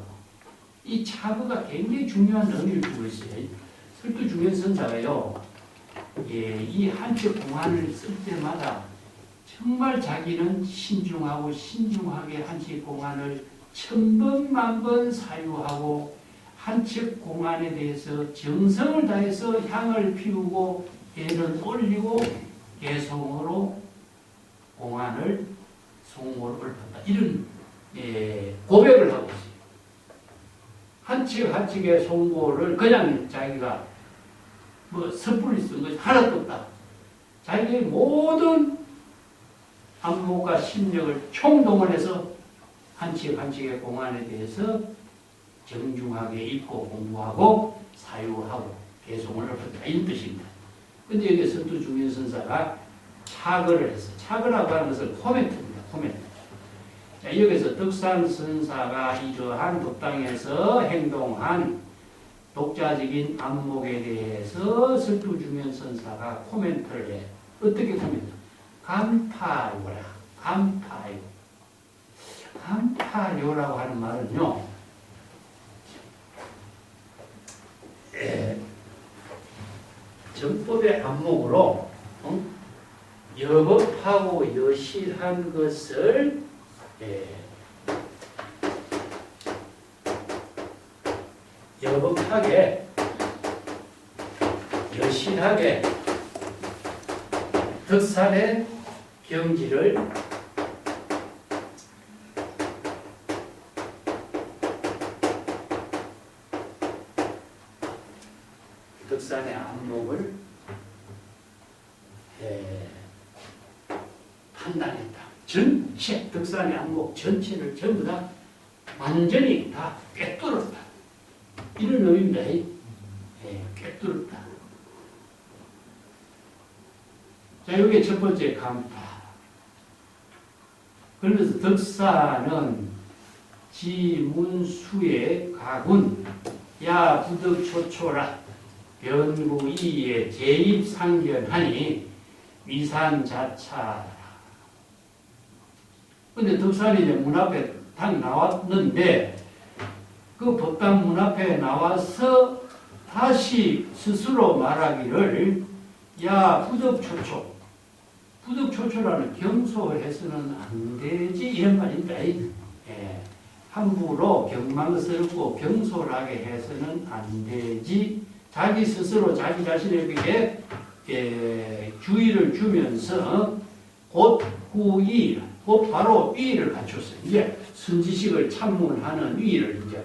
이 차거가 굉장히 중요한 의미를 두고 있어요. 설두중현선사가요. 이 한책 공안을 쓸 때마다 정말 자기는 신중하고 신중하게 한책 공안을 1000번 만번 사유하고 한책 공안에 대해서 정성을 다해서 향을 피우고 애를 올리고 개성으로 공안을 송모를 읊었다. 이런 고백을 하고 있어요. 한칙 한칙의 송모를 그냥 자기가 뭐 섣불리 쓴 것이 하나도 없다. 자기의 모든 안목과 심력을 총동원해서 한칙 한칙의 공안에 대해서 정중하게 읽고 공부하고 사유하고 개송을 읊었다. 이런 뜻입니다. 근데 여기 설두중현선사가 차거를 했어. 차거라고 하는 것은 코멘트입니다. 코멘트. 자, 여기서 덕산선사가 이러한 법당에서 행동한 독자적인 안목에 대해서 설두중현선사가 코멘트를 해. 어떻게 코멘트? 간파요라. 간파요. 간파요라고 하는 말은요. 정법의 안목으로 여법하고 여실한 것을 여법하게 여실하게 덕산의 경지를 덕산의 안목을 판단했다. 전체 덕산의 안목 전체를 전부 다 완전히 다 꿰뚫었다. 이런 의미입니다. 꿰뚫었다. 자, 이게 첫 번째 간파. 그러면서 덕사는 지문수의 가군 야 부덕초초라 변구이에 재입상견하니 위산자차라. 근데 덕산이 이제 문 앞에 딱 나왔는데 그 법당 문 앞에 나와서 다시 스스로 말하기를 야 부덕초초 부덕초초라는 경소해서는 안 되지 이런 말입니다. 함부로 경망스럽고 경솔하게 해서는 안 되지. 자기 스스로 자기 자신에게 주의를 주면서 곧 후이, 곧 바로 위를 갖췄어요. 이제 선지식을 참문하는 위를 이제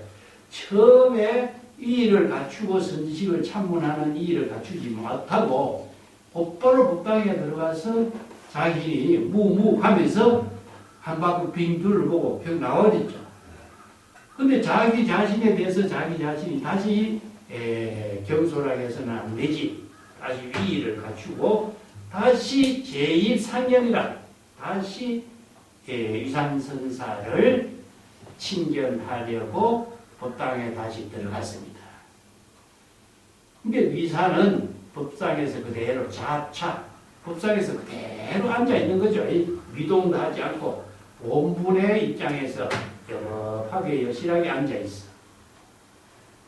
처음에 위를 갖추고 선지식을 참문하는 위를 갖추지 못하고 곧바로 법당에 들어가서 자기 무무하면서 한 바퀴 빙 둘러보고 벽 나와있죠. 근데 자기 자신에 대해서 자기 자신이 다시 경솔하게 해서는 안 되지. 다시 위의를 갖추고 다시 제1상견이라 다시 위산선사를 친견하려고 법당에 다시 들어갔습니다. 근데 위산은 법상에서 그대로 자차 법상에서 그대로 앉아있는 거죠. 미동도 하지 않고 본분의 입장에서 여업하게 여실하게 앉아있어.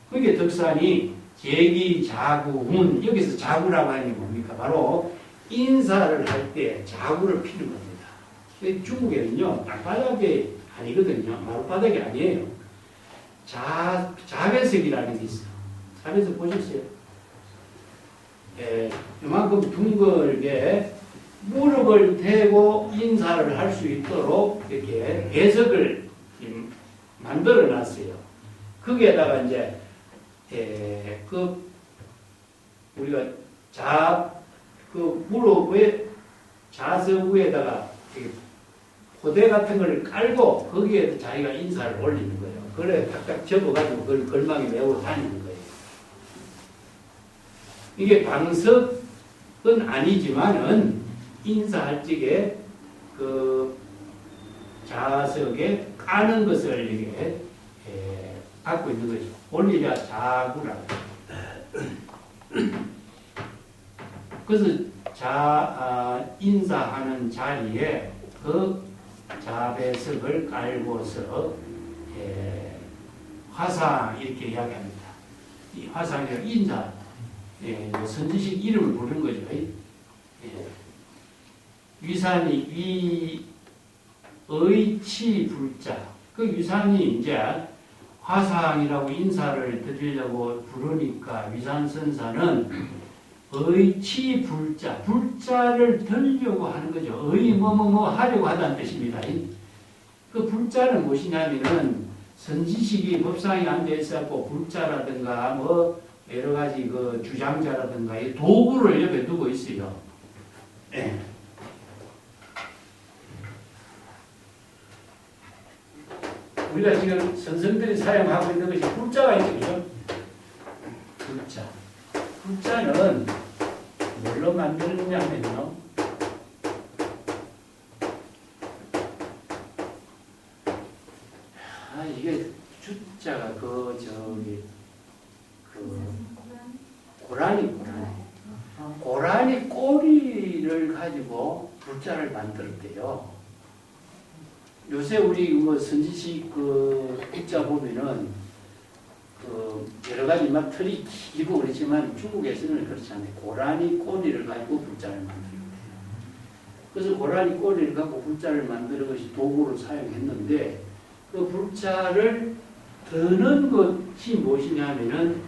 그게 덕산이 제기자구문, 여기서 자구라고 하는 게 뭡니까? 바로 인사를 할 때 자구를 피는 겁니다. 중국에는요, 땅바닥이 아니거든요. 마룻바닥이 아니에요. 자배석이라는 게 있어요. 자배석 보셨어요? 이만큼 둥글게 무릎을 대고 인사를 할 수 있도록 이렇게 배석을 만들어 놨어요. 거기에다가 이제 우리가 무릎에 좌석 위에다가 포대 같은 걸 깔고 거기에 자기가 인사를 올리는 거예요. 그래 딱딱 접어가지고 그걸 걸망에 메고 다니는 거예요. 이게 방석은 아니지만은 인사할 적에 그 좌석에 까는 것을 이렇게 갖고 있는 거죠. 올리자 자구라고. 그래서 인사하는 자리에 그 자배석을 깔고서 화상 이렇게 이야기합니다. 이 화상이라 인사, 선지식 이름을 부르는 거죠. 위산이 의치불자. 그 위산이 이제 화상이라고 인사를 드리려고 부르니까 위산선사는 의치불자, 불자를 들려고 하는 거죠. 뭐뭐뭐 하려고 하다는 뜻입니다. 그 불자는 무엇이냐면은 선지식이 법상에 앉아있었고 불자라든가 뭐 여러 가지 그 주장자라든가 이 도구를 옆에 두고 있어요. 네. 우리가 지금 선생들이 사용하고 있는 것이 불자가 있거든요. 불자. 불자는 뭘로 만드느냐면요. 이게 주자가 고라니 꼬리를 가지고 불자를 만들었대요. 요새 우리 뭐 선지식 불자 보면은 여러 가지 막 틀이 길고 그렇지만 중국에서는 그렇지 않아요. 고라니 꼬리를 가지고 불자를 만들었대요. 그래서 고라니 꼬리를 갖고 불자를 만드는 것이 도구로 사용했는데 그 불자를 드는 것이 무엇이냐면은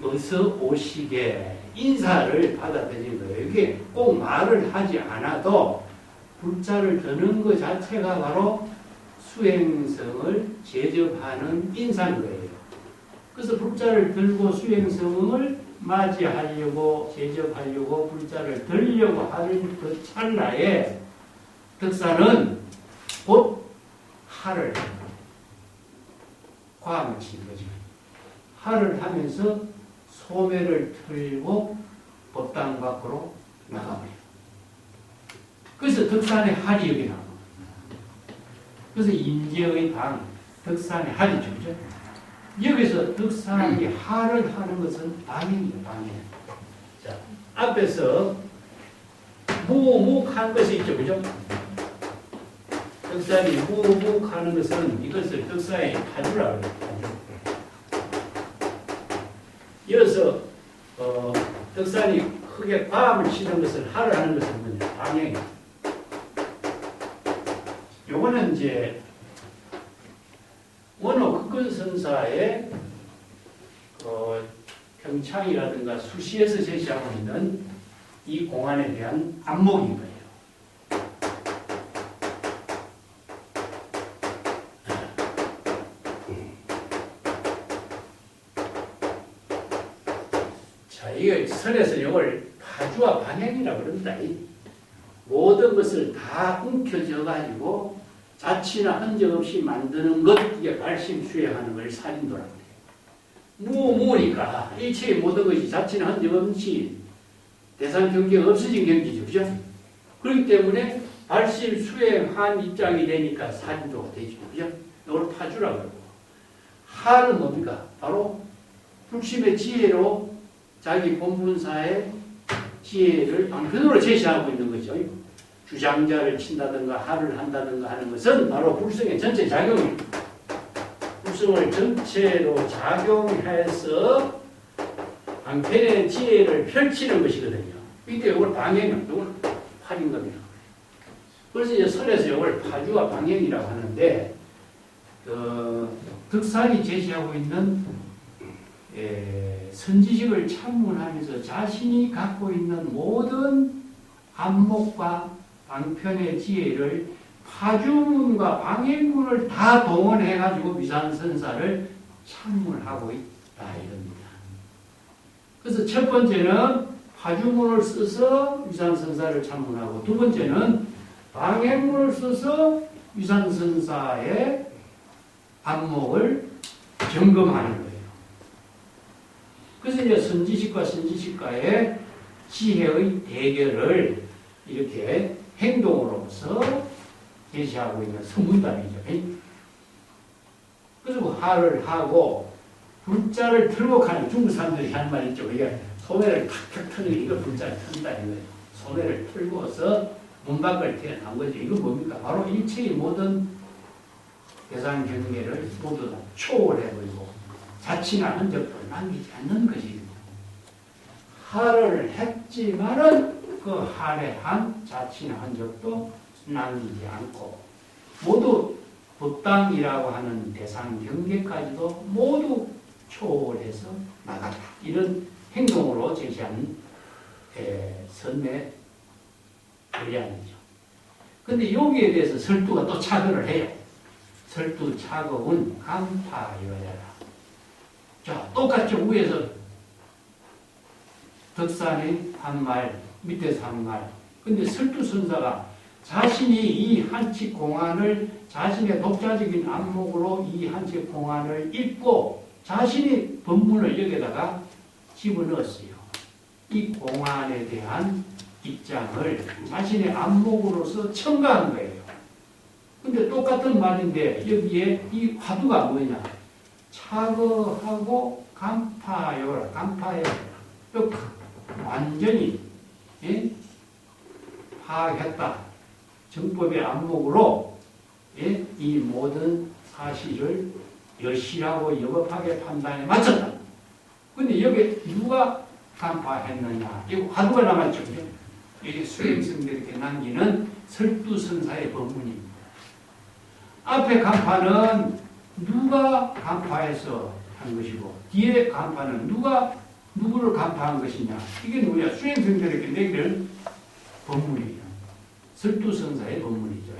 어서 오시게 인사를 받아들이는 거예요. 이게 꼭 말을 하지 않아도 불자를 드는 것 자체가 바로 수행성을 제접하는 인사인 거예요. 그래서 불자를 들고 수행성을 맞이하려고 제접하려고 불자를 들려고 하는 그 찰나에 덕사는 곧 할을 과음을 친 거죠. 할을 하면서 소매를 틀고 법당 밖으로 나가버려요. 그래서 덕산의 할이 여기 나옵니다. 그래서 인재의 방, 덕산의 할이죠. 그죠? 여기서 덕산이 할을 하는 것은 방행이에요. 방행. 자, 앞에서 무묵한 것이 있죠. 그죠? 덕산이 무묵하는 것은 이것을 덕산의 파주라고 해요. 이어서 덕산이 크게 과음을 치는 것을 할을 하는 것은 뭐냐? 방행이에요. 요거는 이제 원어 극근선사의 평창이라든가 수시에서 제시하고 있는 이 공안에 대한 안목인 거예요. 자, 이게 선에서 이걸 파주와 방향이라고 그럽니다. 모든 것을 다 움켜쥐어가지고 자취나 흔적 없이 만드는 것, 이게 발심수행하는 걸 살인도라고 해요. 무니까 일체의 모든 것이 자취나 흔적 없이 대상 경계가 없어진 경지죠. 그죠? 그렇기 때문에 발심수행한 입장이 되니까 살인도가 되죠. 그죠? 이걸 파주라고 하고. 할은 뭡니까? 바로 불심의 지혜로 자기 본분사의 지혜를 방편으로 제시하고 있는 거죠. 주장자를 친다든가 할을 한다든가 하는 것은 바로 불성의 전체 작용입니다. 불성을 전체로 작용해서 방편의 지혜를 펼치는 것이거든요. 이때 이걸 방향이요. 이걸 팔인 겁니다. 그래서 이제 설에서 이걸 파주와 방향이라고 하는데, 덕산이 제시하고 있는 선지식을 참문하면서 자신이 갖고 있는 모든 안목과 방편의 지혜를 파주문과 방행문을 다 동원해가지고 위산선사를 참문하고 있다 이럽니다. 그래서 첫 번째는 파주문을 써서 위산선사를 참문하고, 두 번째는 방행문을 써서 위산선사의 안목을 점검하는 거예요. 그래서 이제 선지식과 선지식과의 지혜의 대결을 이렇게 행동으로서 제시하고 있는 선문답이죠. 그리고 할을 하고 불자를 틀고 가는 중국 사람들이 하는 말 있죠. 이게 소매를 탁탁 트는 게 이거 불자를 튼다 이거예요. 소매를 틀고서 문 밖을 튀어나온 거죠. 이건 뭡니까? 바로 일체의 모든 대상 경계를 모두 다 초월해버리고 자취나 흔적도 남기지 않는 것입니다. 할을 했지만은 그 할에 한 자취나 흔적도 남기지 않고 모두 법당이라고 하는 대상 경계까지도 모두 초월해서 나갔다. 이런 행동으로 제시한 선의 의안이죠. 근데 여기에 대해서 설두가 또 차거를 해요. 설두 차거운 간파여야라. 자, 똑같죠. 위에서 덕산이 한 말, 밑에서 한 말. 근데 설두선사가 자신이 이 한치 공안을 자신의 독자적인 안목으로 이 한치 공안을 읽고 자신이 법문을 여기다가 집어넣었어요. 이 공안에 대한 입장을 자신의 안목으로서 첨가한 거예요. 근데 똑같은 말인데 여기에 이 화두가 뭐냐? 차거하고 간파요라. 간파에 완전히 파악했다. 정법의 안목으로 이 모든 사실을 여실하고 여법하게 판단에 맞췄다. 근데 여기 누가 간파했느냐? 이 화두가 남았죠. 여기 수행성들이 이렇게 남기는 설두선사의 법문입니다. 앞에 간파는 누가 간파해서 한 것이고, 뒤에 간파는 누구를 간파한 것이냐? 이게 누구야? 수행성들에게 내기는 법문이에요. 설두선사의 법문이죠.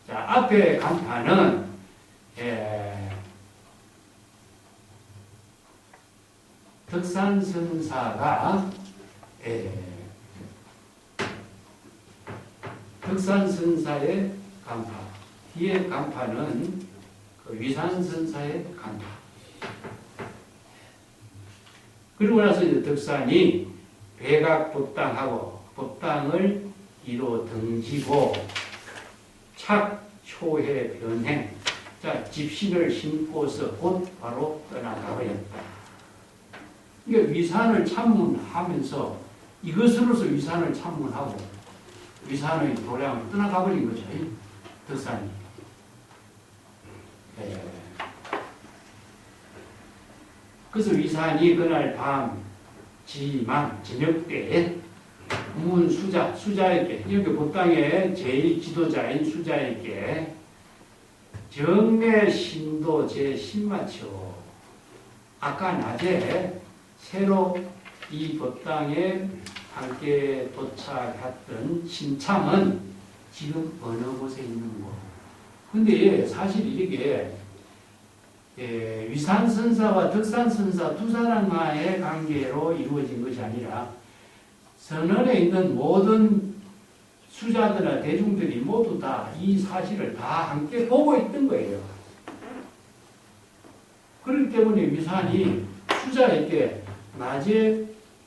자, 앞에 간파는 덕산선사가 덕산선사의 간파, 뒤에 간파는 그 위산선사의 간파. 그러고 나서 이제 덕산이 백악법당하고 법당을 뒤로 등지고 착초해 변행. 자, 집신을 신고서 곧 바로 떠나가버렸다. 그러니까 위산을 참문하면서 이것으로서 위산을 참문하고 위산의 도량을 떠나가버린 거죠. 덕산이. 그래서 위산이 그날 밤 지망 저녁 때에 수자에게 이렇게 법당의 제일 지도자인 수자에게 정례 신도 제10마초 아까 낮에 새로 이 법당에 함께 도착했던 신참은 지금 어느 곳에 있는고. 근데 사실 이게 위산선사와 덕산선사 두 사람과의 관계로 이루어진 것이 아니라 선원에 있는 모든 수자들이나 대중들이 모두 다 이 사실을 다 함께 보고 있던 거예요. 그렇기 때문에 위산이 수자에게 낮에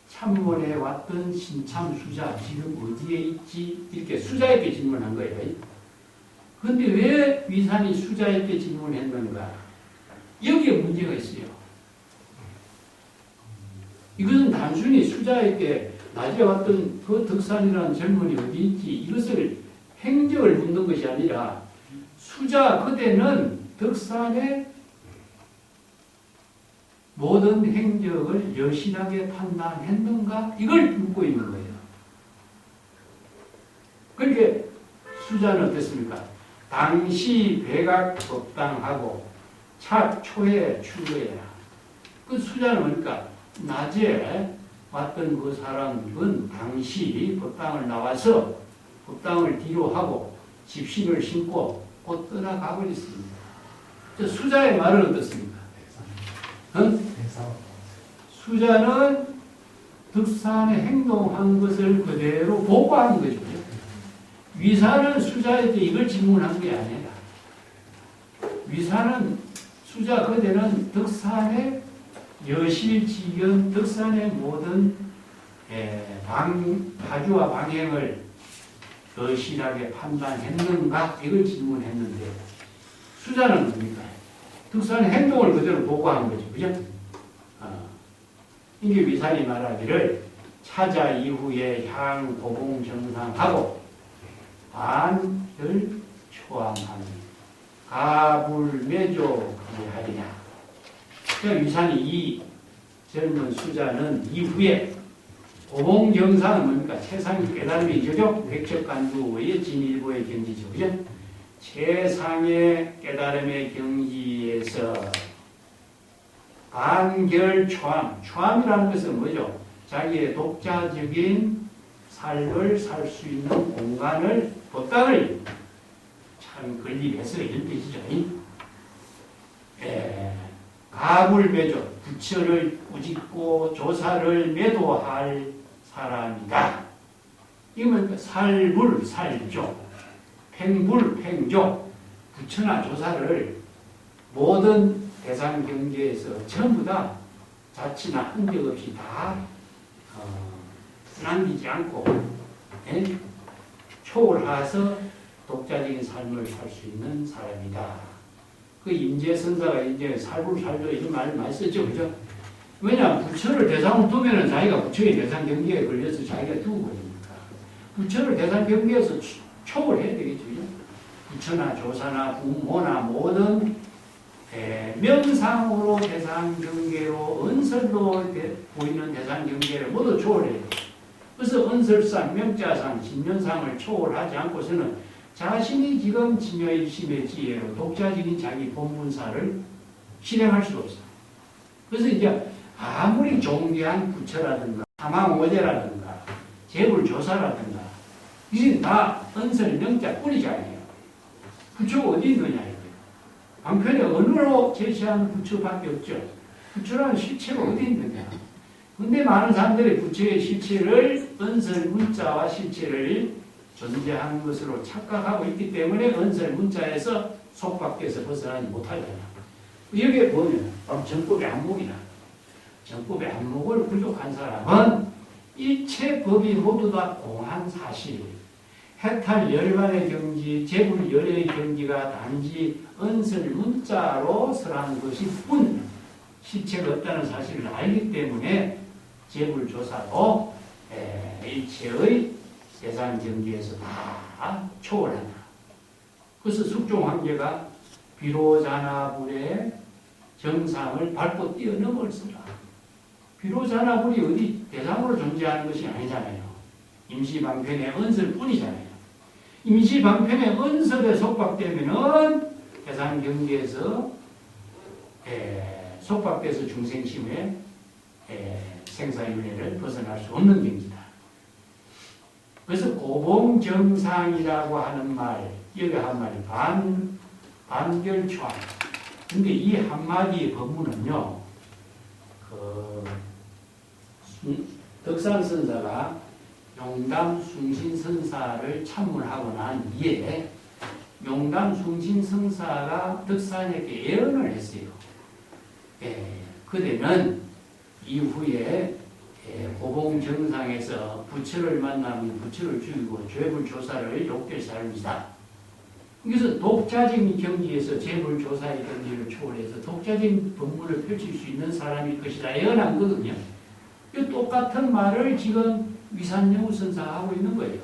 참문해 왔던 신참 수자 지금 어디에 있지? 이렇게 수자에게 질문한 거예요. 그런데 왜 위산이 수자에게 질문했는가? 여기에 문제가 있어요. 이것은 단순히 수자에게 낮에 왔던 그 덕산이라는 젊은이 어디 있지? 이것을 행적을 묻는 것이 아니라 수자 그대는 덕산의 모든 행적을 여신하게 판단했는가? 이걸 묻고 있는 거예요. 그러니까 수자는 어땠습니까? 당시 백악법당하고 착초에 출거해라. 그 수자는 뭡니까? 낮에 왔던 그 사람은 당시 법당을 나와서 법당을 뒤로 하고 집신을 신고 곧 떠나가 버렸습니다. 수자의 말은 어떻습니까? 수자는 덕산에 행동한 것을 그대로 보고한 거죠. 위산은 수자에게 이걸 질문한 게 아니라 위산은 수자 그대는 덕산의 여실지견 덕산의 모든 파주와 방행을 여실하게 판단했는가? 이걸 질문했는데 수자는 뭡니까? 덕산의 행동을 그대로 보고한 거죠. 그죠? 이게 위산이 말하기를 차자 이후에 향 고봉 정상하고 반열 초암하니 가불매조 그리하리냐. 그러니까 위산이 이 젊은 수자는 이후에 고봉 정상은 뭡니까? 최상의 깨달음이 저죠? 백척간주의 진일보의 경지죠. 그죠? 최상의 깨달음의 경지에서 반결 초암. 초암이라는 것은 뭐죠? 자기의 독자적인 삶을 살 수 있는 공간을, 법당을 참 건립해서 이런 뜻이죠. 가불매조, 부처를 꾸짖고 조사를 매도할 사람이다. 이건 살불, 살조, 팽불, 팽조, 부처나 조사를 모든 대상 경계에서 전부 다 자치나 흔적 없이 다 남기지 않고 초월해서 독자적인 삶을 살 수 있는 사람이다. 그 임재선사가 이제 살불살조 이런 말을 많이 썼죠. 그죠? 왜냐, 부처를 대상으로 두면은 자기가 부처의 대상 경계에 걸려서 자기가 두고 버리니까. 부처를 대상 경계에서 초월해야 되겠죠. 그죠? 부처나 조사나 부모나 모든 명상으로 대상 경계로 은설로 보이는 대상 경계를 모두 초월해야 돼요. 그래서 은설상, 명자상, 진면상을 초월하지 않고서는 자신이 지금 진여일심의 지혜로 독자적인 자기 본문사를 실행할 수가 없어요. 그래서 이제 아무리 존귀한 부처라든가 사망오제라든가 재불조사라든가 이게 다 은설 명자 뿐이지 아니에요. 부처가 어디 있느냐 이거예요. 방편에 언어로 제시하는 부처밖에 없죠. 부처라는 실체가 어디 있느냐. 근데 많은 사람들이 부처의 실체를 은설 문자와 실체를 존재하는 것으로 착각하고 있기 때문에 은설 문자에서 속박돼서 벗어나지 못하잖아. 여기에 보면 정법의 안목이다. 정법의 안목을 부족한 사람은 일체 법이 모두 다 공한 사실, 해탈 열반의 경지, 재불 열의 경지가 단지 은설 문자로서라는 것이 뿐 실체가 없다는 사실을 알기 때문에 재불조사로 일체의 세상 경지에서 다 초월한다. 그래서 숙종 황제가 비로자나불의 정상을 밟고 뛰어넘었으라. 비로자나불이 어디 대상으로 존재하는 것이 아니잖아요. 임시방편의 은설뿐이잖아요. 임시방편의 은설에 속박되면은 대상 경지에서 속박돼서 중생심의 생사윤회를 벗어날 수 없는 경지다. 그래서 고봉정상이라고 하는 말, 여기 한 말이 반결초안. 근데 이 한마디의 법문은요, 덕산선사가 용담숭신선사를 참문하고 난 이에 용담숭신선사가 덕산에게 예언을 했어요. 그대는 이후에 고봉정상에서 부처를 만나면 부처를 죽이고 죄불조사를 욕될 사람이다. 그래서 독자적인 경지에서 죄불조사의 경지를 초월해서 독자적인 법문을 펼칠 수 있는 사람일 것이다 예언한 거거든요. 이 똑같은 말을 지금 위산영우 선사가 하고 있는 거예요.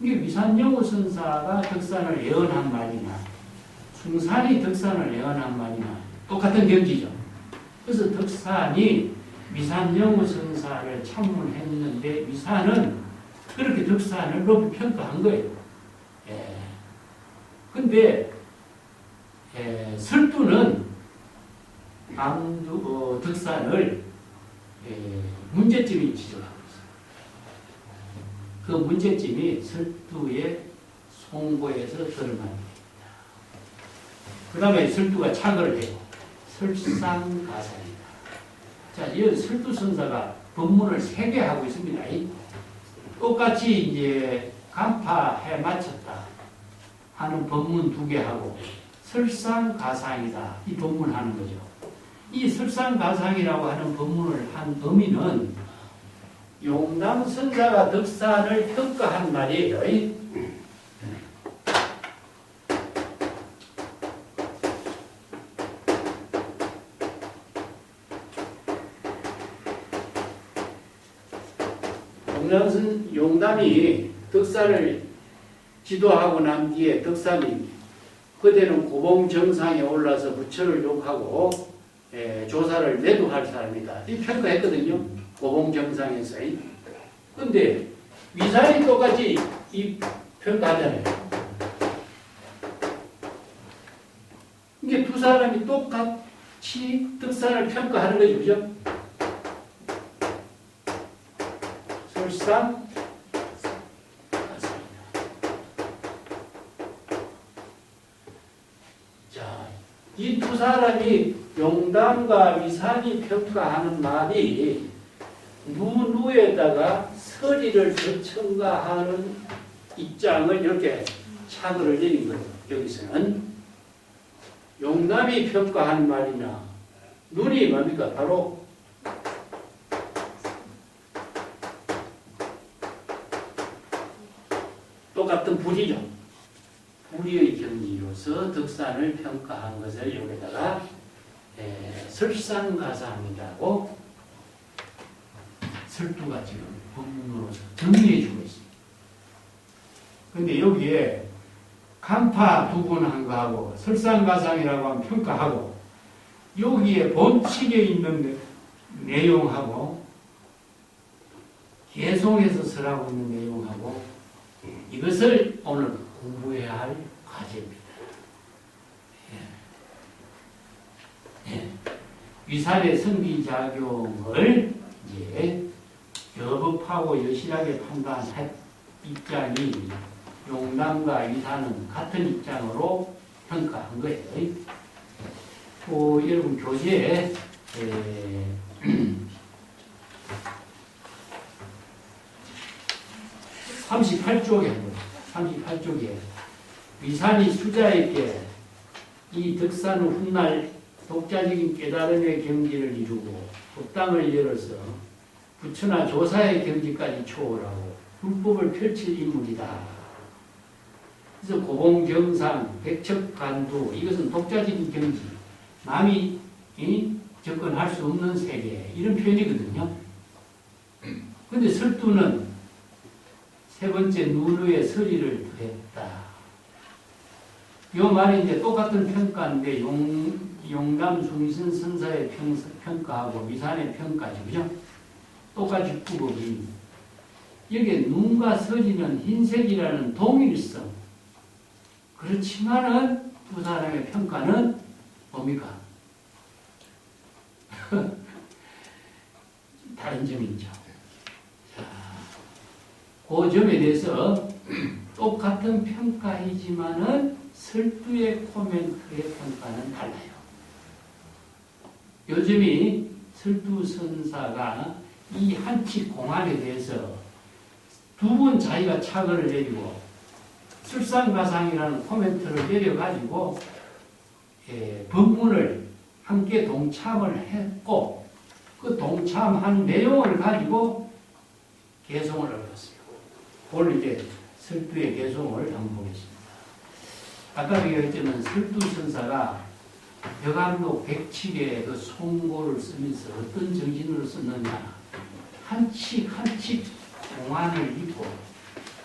이게 위산영우 선사가 덕산을 예언한 말이나 숭산이 덕산을 예언한 말이나 똑같은 경지죠. 그래서 덕산이 위산영우 선사를 참문했는데 위산은 그렇게 덕산을 높이 평가한 거예요. 근데 설두는 덕산을 문제점이 지적하고 있어요. 그 문제점이 설두의 송고에서 드러납니다. 그 다음에 설두가 착을 해요. 설상가상이다. 자, 이 설두선사가 법문을 3개 하고 있습니다. 똑같이 이제 간파해 맞췄다 하는 법문 2개 하고 설상가상이다 이 법문 하는 거죠. 이 설상가상이라고 하는 법문을 한 의미는 용담선사가 덕산을 평가한 말이에요. 용담이 덕산을 지도하고 난 뒤에 덕산이 그때는 고봉정상에 올라서 부처를 욕하고 조사를 매도할 사람이다. 이 평가했거든요. 고봉정상에서. 근데 위산이 똑같이 이 평가하잖아요. 이게 두 사람이 똑같이 덕산을 평가하는 거죠. 그죠? 설상 이 두 사람이 용담과 위산이 평가하는 말이 누에다가 서리를 더 첨가하는 입장을 이렇게 착을 내린 거예요. 여기서는 용담이 평가하는 말이나 눈이 뭡니까? 바로 똑같은 불이죠. 불의의 경지로서 덕산을 평가한 것을 여기다가 설상가상이라고 설두가 지금 법문으로서 정리해주고 있습니다. 그런데 여기에 간파 2번 한 거하고 설상가상이라고 하면 평가하고 여기에 본칙에 있는 내용하고 개송해서 설하고 있는 내용하고 이것을 오늘 공부해야 할 과제입니다. 위산의 성기작용을 이제 여법하고 여실하게 판단할 입장이 용담과 위산은 같은 입장으로 평가한 거예요. 또 여러분 교재에 38쪽에 38쪽에 위산이 수자에게 이 덕산 훗날 독자적인 깨달음의 경지를 이루고 법당을 열어서 부처나 조사의 경지까지 초월하고 불법을 펼칠 인물이다. 그래서 고봉경상, 백척간두 이것은 독자적인 경지, 남이 접근할 수 없는 세계 이런 표현이거든요. 그런데 설두는 세 번째 눈 위에 서리를 더했다. 이 말이 이제 똑같은 평가인데 용담 숭신 선사의 평가하고 미산의 평가죠. 그죠? 똑같이 구법이 여기에 눈과 서리는 흰색이라는 동일성. 그렇지만은 두 사람의 평가는 뭡니까? 다른 점이 있죠. 자, 그 점에 대해서 똑같은 평가이지만은 설두의 코멘트의 평가는 달라요. 요즘이 설두 선사가 이 한치 공안에 대해서 두 번 자기가 착을 내리고 술상가상이라는 코멘트를 내려가지고 법문을 함께 동참을 했고 그 동참한 내용을 가지고 개송을 얻었어요. 오늘 이제 설두의 개송을 한번 보겠습니다. 아까 얘기했지만 설두 선사가 벽암록 107의 그 송고를 쓰면서 어떤 정신으로 썼느냐. 한칙 한칙 공안을 입고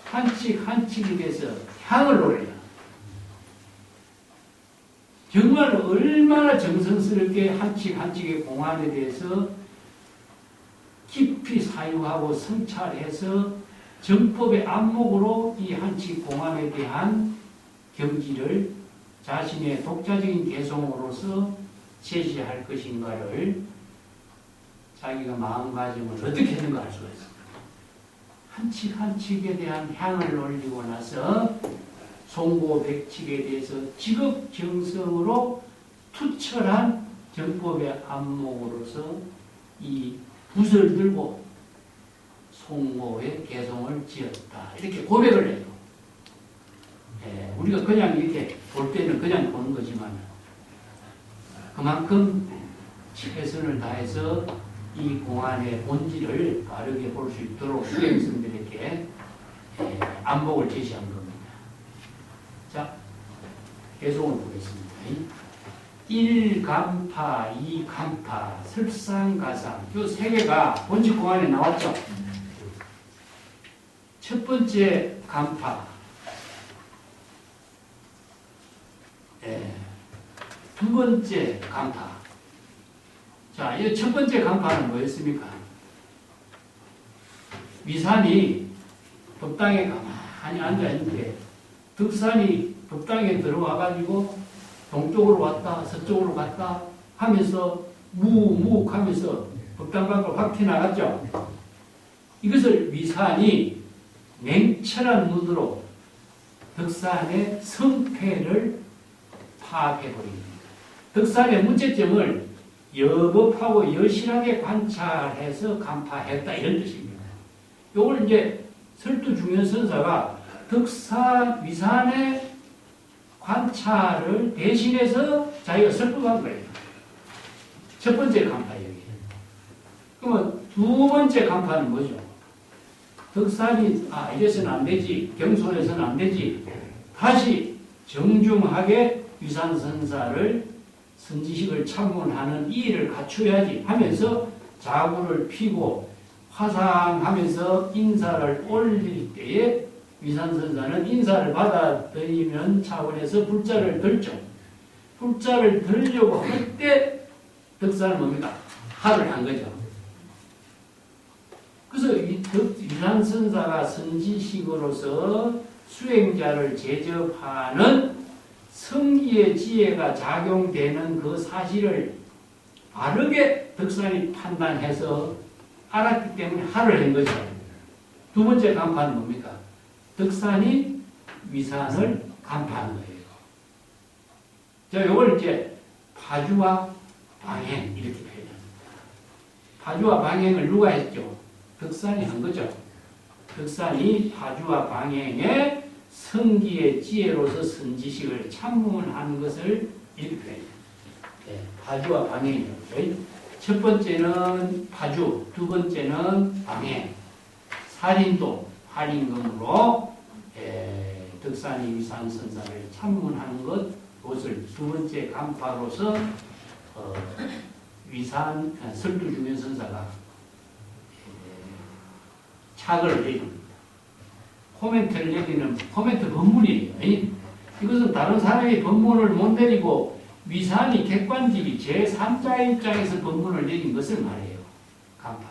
한칙 한칙에 대해서 향을 올려. 정말 얼마나 정성스럽게 한칙 한칙의 공안에 대해서 깊이 사유하고 성찰해서 정법의 안목으로 이 한칙 공안에 대한 경지를 자신의 독자적인 개성으로서 제시할 것인가를 자기가 마음가짐을 어떻게 했는가 알 수가 있습니다. 한칙 한칙에 대한 향을 올리고 나서 송고백칙에 대해서 지극정성으로 투철한 정법의 안목으로서 이 붓을 들고 송고의 개성을 지었다. 이렇게 고백을 해요. 우리가 그냥 이렇게 볼 때는 그냥 보는 거지만 그만큼 최선을 다해서 이 공안의 본질을 바르게 볼 수 있도록 수행승들에게 안목을 제시한 겁니다. 자, 개송을 보겠습니다. 1간파, 2간파, 설상가상 이 세 개가 본질 공안에 나왔죠. 첫 번째 간파, 두 번째 간파. 자, 이 첫 번째 간파는 뭐였습니까? 위산이 법당에 가만히 앉아있는데 덕산이 법당에 들어와가지고 동쪽으로 왔다 서쪽으로 갔다 하면서 무욱 하면서 법당 밖으로 확 튀어나갔죠. 이것을 위산이 냉철한 눈으로 덕산의 성패를 파악해버립니다. 덕산의 문제점을 여법하고 여실하게 관찰해서 간파했다 이런 뜻입니다. 이걸 이제 설두중현선사가 위산의 관찰을 대신해서 자기가 설법한 거예요. 첫 번째 간파 얘기예요. 그러면 두 번째 간파는 뭐죠? 덕산이 이래서는 안 되지, 경솔해서는 안 되지. 다시 정중하게 위산선사를 선지식을 참론하는 이의를 갖춰야지 하면서 자구를 피고 화상하면서 인사를 올릴 때에 위산선사는 인사를 받아들이면 차원에서 불자를 들죠. 불자를 들려고 할 때 덕산은 뭡니까? 하를 한 거죠. 그래서 위산선사가 선지식으로서 수행자를 제접하는 성기의 지혜가 작용되는 그 사실을 바르게 덕산이 판단해서 알았기 때문에 하를 한 거죠. 두 번째 간파는 뭡니까? 덕산이 위산을 간파한 거예요. 자, 이걸 이제 파주와 방행 이렇게 표현합니다. 파주와 방행을 누가 했죠? 덕산이 한 거죠. 덕산이 파주와 방행에 성기의 지혜로서 선지식을 참문한 것을 이렇게 표현해요. 네, 파주와 방행이요. 첫 번째는 파주, 두 번째는 방행. 살인도, 할인금으로 덕산이 위산선사를 참문하는 것을 두 번째 간파로서 설두중현선사가 착을 내립니다. 코멘트를 내리는 코멘트 법문이에요. 이것은 다른 사람의 법문을 못 내리고 위산이 객관지기 제3자의 입장에서 법문을 내린 것을 말해요. 간파.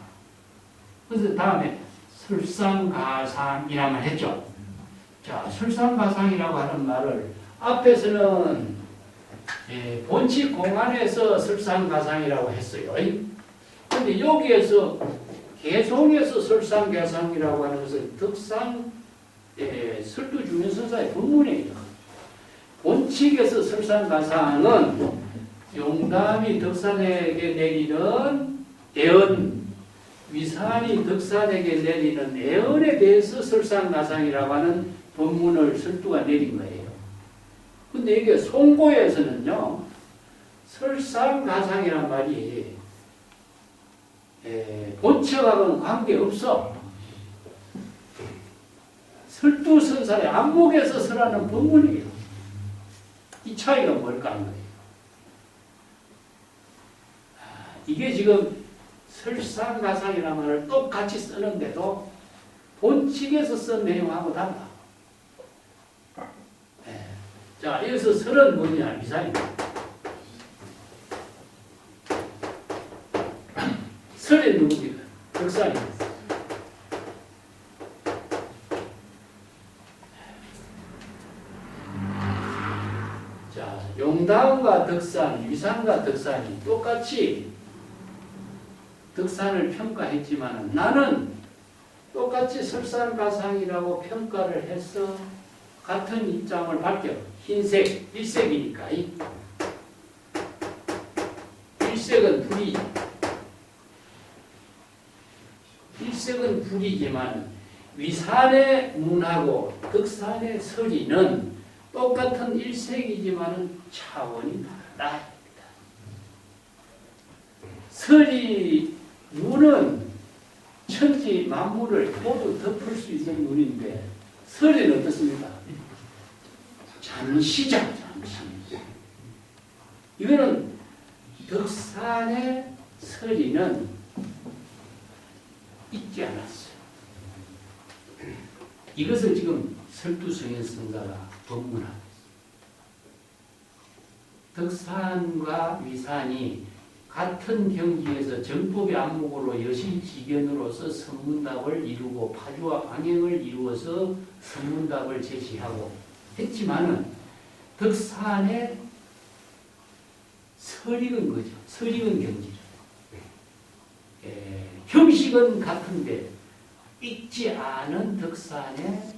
그래서 다음에 설상가상이라는 말 했죠. 자, 설상가상이라고 하는 말을 앞에서는 본칙 공안에서 설상가상이라고 했어요. 그런데 여기에서 개송에서 설상가상이라고 하는 것은 덕산 설두중현선사의 법문이에요. 본칙에서 설상가상은 용담이 덕산에게 내리는 애언, 위산이 덕산에게 내리는 애언에 대해서 설상가상이라고 하는 법문을 설두가 내린 거예요. 근데 이게 송고에서는요, 설상가상이란 말이 본칙하고는 관계없어. 설두선사의 안목에서 설하는 법문이에요. 이 차이가 뭘까 하는 거예요. 이게 지금 설상가상이라는 말을 똑같이 쓰는데도 본칙에서 쓴 내용하고 달라. 자, 여기서 설은 뭐냐? 위산입니다. 설의 누구입니까? 덕산입니다. 자, 용담과 덕산, 위산과 덕산이 똑같이 덕산을 평가했지만 나는 똑같이 설상가상이라고 평가를 해서 같은 입장을 밝혀. 흰색, 일색이니까. 일색은 불이. 일색은 불이지만 위산의 문하고 덕산의 설이는 똑같은 일색이지만 차원이 다르다. 설이 문은 천지 만물을 모두 덮을 수 있는 문인데 설은 어떻습니까? 잠시죠. 잠시. 이거는 덕산의 설이는 있지 않았어요. 이것을 지금 설두성현선사가 법문하고 있어요. 덕산과 위산이 같은 경지에서 정법의 안목으로 여실지견으로서 선문답을 이루고 파주와 방행을 이루어서 선문답을 제시하고 했지만은 덕산의 설익은 거죠. 설익은 경지죠. 형식은 같은데 있지 않은 덕산의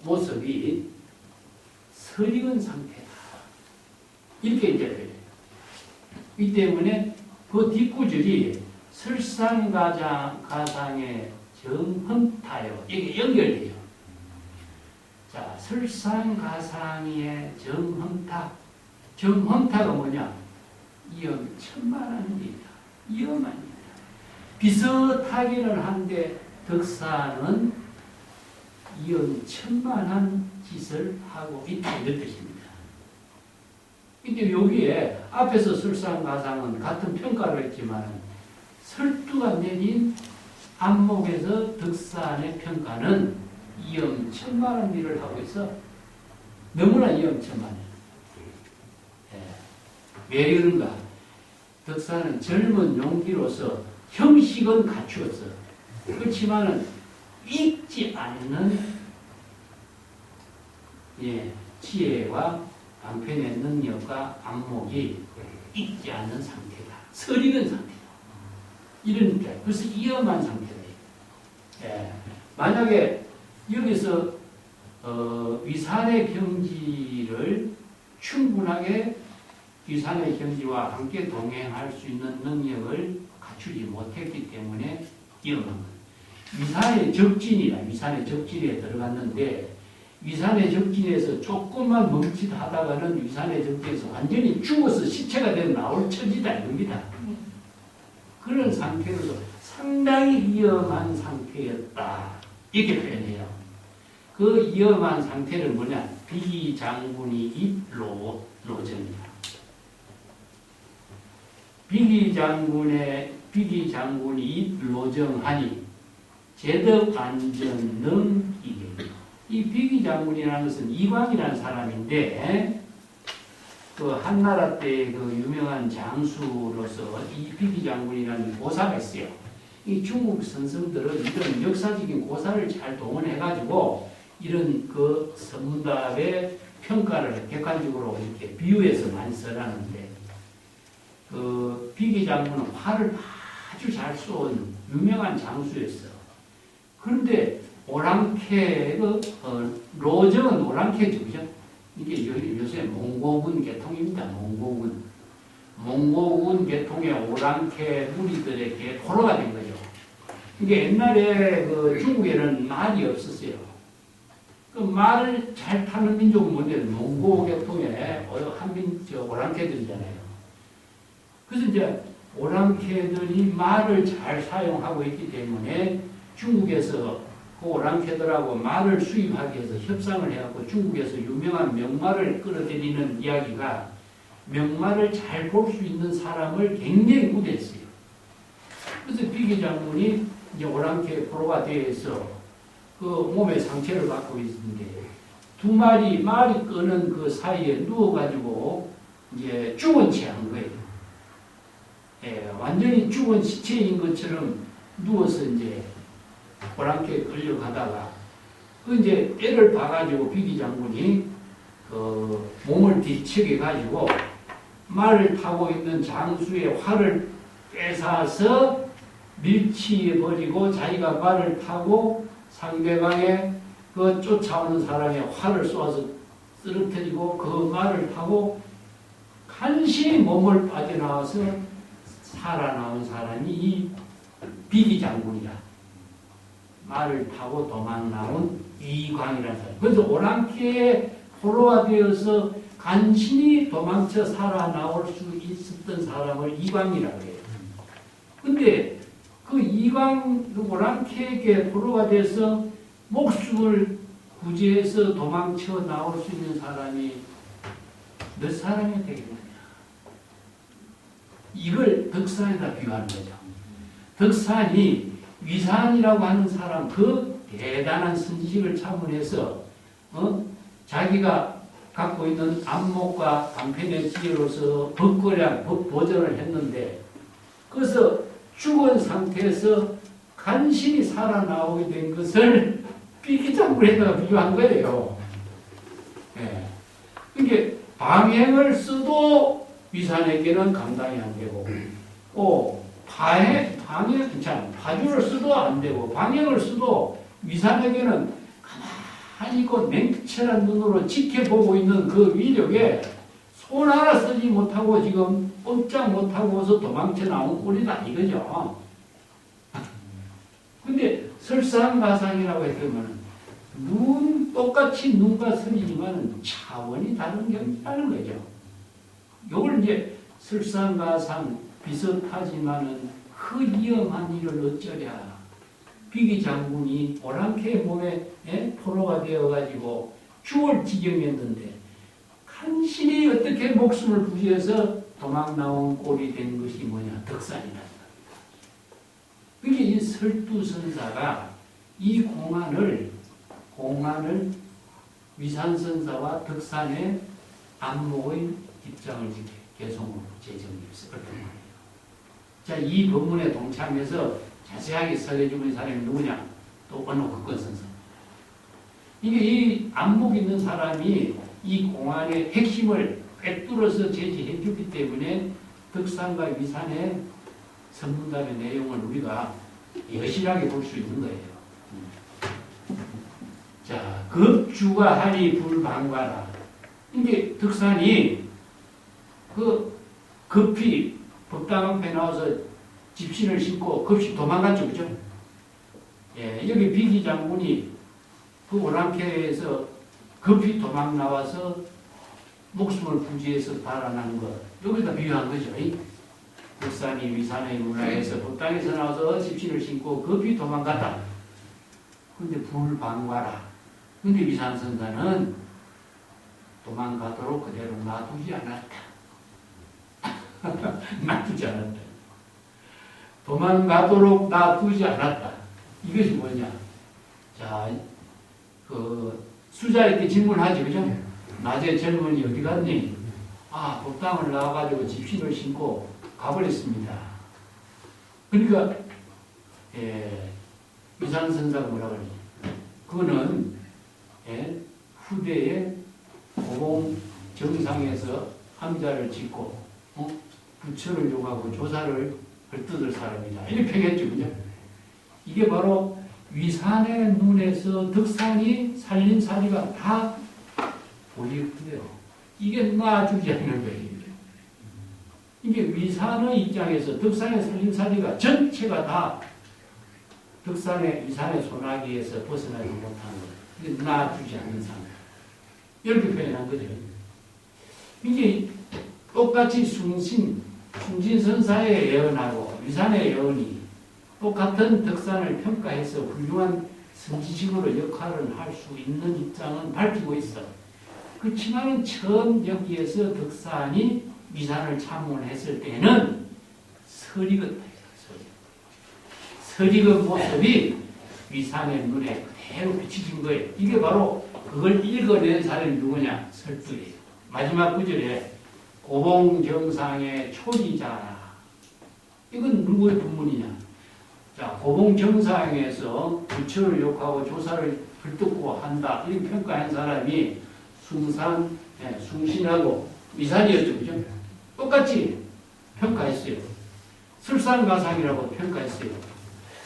모습이 설익은 상태다. 이렇게 이제 이 때문에 그 뒷구절이 설상가상의 정흠타요. 이게 연결돼요. 자, 설상가상의 정흠타. 정흠타가 뭐냐? 이엄천만한 일이다. 이엄한 일이다. 비슷하기는 한데 덕산은 이엄천만한 짓을 하고 있다. 이런 뜻입니다. 근데 여기에 앞에서 설상가상은 같은 평가를 했지만 설두가 내린 안목에서 덕산의 평가는 이엄천만한 일을 하고 있어. 너무나 이엄천만해. 왜 그런가? 덕산은 젊은 용기로서 형식은 갖추었어. 그렇지만은 읽지 않는 지혜와 방편의 능력과 안목이 있지 않는 상태다. 설익은 상태다. 이런 입장. 그래서 위험한 상태다. 만약에 여기서 위산의 경지를 충분하게 위산의 경지와 함께 동행할 수 있는 능력을 갖추지 못했기 때문에 위험한 것. 위산의 적진이야. 위산의 적진에 들어갔는데 위산의 적진에서 조금만 멈칫하다가는 위산의 적진에서 완전히 죽어서 시체가 되어 나올 처지다 이겁니다. 그런 상태로서 상당히 위험한 상태였다. 이렇게 표현해요. 그 위험한 상태는 뭐냐? 비기장군이 입로정이다. 비기장군이 입로정하니 제덕안전 능이게. 이 비기장군이라는 것은 이광이라는 사람인데 그 한나라 때 그 유명한 장수로서 이 비기장군이라는 고사가 있어요. 이 중국 선생들은 이런 역사적인 고사를 잘 동원해가지고 이런 그 선문답의 평가를 객관적으로 이렇게 비유해서 많이 써놨는데 그 비기장군은 활을 아주 잘 쏜 유명한 장수였어. 그런데 오랑캐, 로정은 오랑캐죠, 그죠? 이게 요새 몽고군 계통입니다, 몽고군. 몽고군 계통의 오랑캐 무리들에게 포로가 된 거죠. 이게 옛날에 그 중국에는 말이 없었어요. 그 말을 잘 타는 민족은 뭔데? 몽고 계통의 오랑캐들이잖아요. 그래서 이제 오랑캐들이 말을 잘 사용하고 있기 때문에 중국에서 그 오랑캐들하고 말을 수입하기 위해서 협상을 해갖고 중국에서 유명한 명말을 끌어들이는 이야기가 명말을 잘 볼 수 있는 사람을 굉장히 우대했어요. 그래서 비기장군이 이제 오랑캐 포로가 되어서 그 몸에 상처를 받고 있는데 두 마리 말이 끄는 그 사이에 누워가지고 이제 죽은 채 한 거예요. 예, 완전히 죽은 시체인 것처럼 누워서 이제 오랑캐에 끌려가다가 그 이제 때를 봐가지고 비기장군이 그 몸을 뒤척여 가지고 말을 타고 있는 장수의 활을 뺏어서 밀치해 버리고 자기가 말을 타고 상대방의 그 쫓아오는 사람의 활을 쏘아서 쓰러뜨리고 그 말을 타고 간신히 몸을 빠져나와서 살아나온 사람이 이 비기장군이다. 말을 타고 도망 나온 이광이라는 사람. 그래서 오랑캐의 포로가 되어서 간신히 도망쳐 살아나올 수 있었던 사람을 이광이라고 해요. 근데 그 이광, 오랑캐에게 포로가 돼서 목숨을 구제해서 도망쳐 나올 수 있는 사람이 몇 사람이 되겠느냐. 이걸 덕산에다 비유하는 거죠. 덕산이 위산이라고 하는 사람, 그 대단한 선지식을 참문해서 자기가 갖고 있는 안목과 간편의 지혜로서 법거량, 법보전을 했는데 그래서 죽은 상태에서 간신히 살아나오게 된 것을 비기장군에다가 비유한 거예요. 예. 이게 방행을 써도 위산에게는 감당이 안 되고, 파주를 써도 안 되고, 방행을 써도 위산에게는 가만히 있고 냉철한 눈으로 지켜보고 있는 그 위력에 손 하나 쓰지 못하고 지금 꼼짝 못하고서 도망쳐 나온 꼴이다 이거죠. 근데 설상가상이라고 했으면 똑같이 눈과 선이지만 차원이 다른 경지라는 거죠. 요걸 이제 설상가상 비슷하지만은 그 위험한 일을 어쩌랴. 비기장군이 오랑캐 몸에 포로가 되어가지고 죽을 지경이었는데 간신히 어떻게 목숨을 부지해서 도망 나온 꼴이 된 것이 뭐냐? 덕산이다. 그게 이 설두선사가 이 공안을 위산선사와 덕산의 안목의 입장을 개성으로 재정립해서 그랬단 말이에요. 자, 이 법문에 동참해서 자세하게 설해주는 사람이 누구냐? 또 어느 극권선사. 이게 이 안목 있는 사람이 이 공안의 핵심을 꿰뚫어서 제시해 주기 때문에 덕산과 위산의 선문답의 내용을 우리가 여실하게 볼 수 있는 거예요. 자, 급주가 하니 불방과라. 이게 덕산이 급히 법당 앞에 나와서 집신을 신고 급히 도망갔죠, 그죠? 예, 여기 비기 장군이 그 오랑캐에서 급히 도망 나와서 목숨을 부지해서 달아난 것, 여기다 비유한 거죠. 덕산이 위산의 문화에서 법당에서 나와서 집신을 신고 급히 도망갔다. 근데 불방과라. 근데 위산선사는 도망가도록 그대로 놔두지 않았다. 놔두지 않았다. 도망가도록 놔두지 않았다. 이것이 뭐냐? 자, 수자 이렇게 질문하지, 그죠? 낮에 젊은이 어디 갔니? 아, 법당을 나와가지고 집신을 신고 가버렸습니다. 그러니까, 위산선사가 뭐라 그러지? 그거는, 후대에 고봉 정상에서 함자를 짓고, 부처를 요구하고 조사를 헐뜯을 사람이다. 이렇게 표현했죠, 그죠? 이게 바로 위산의 눈에서 덕산이 살림살이가 다 보이거든요. 이게 놔주지 않는 거예요. 이게 위산의 입장에서 덕산의 살림살이가 전체가 다 덕산의 위산의 소나기에서 벗어나지 못하는 거예요. 이게 놔주지 않는 상태. 이렇게 표현한 거죠. 이게 똑같이 숭진선사의 예언하고 위산의 예언이 똑같은 덕산을 평가해서 훌륭한 선지식으로 역할을 할 수 있는 입장은 밝히고 있어. 그렇지만 처음 여기에서 덕산이 위산을 참문했을 때는 설익은 설익의 모습이 위산의 눈에 그대로 비치진 거예요. 이게 바로 그걸 읽어낸 사람이 누구냐? 설득이에요. 마지막 구절에 고봉정상의 초리자라. 이건 누구의 본문이냐? 자, 고봉정상에서 부처를 욕하고 조사를 헐뜯고 한다. 이렇게 평가한 사람이 숭신하고 위산이었죠. 그죠? 똑같이 평가했어요. 설상가상이라고 평가했어요.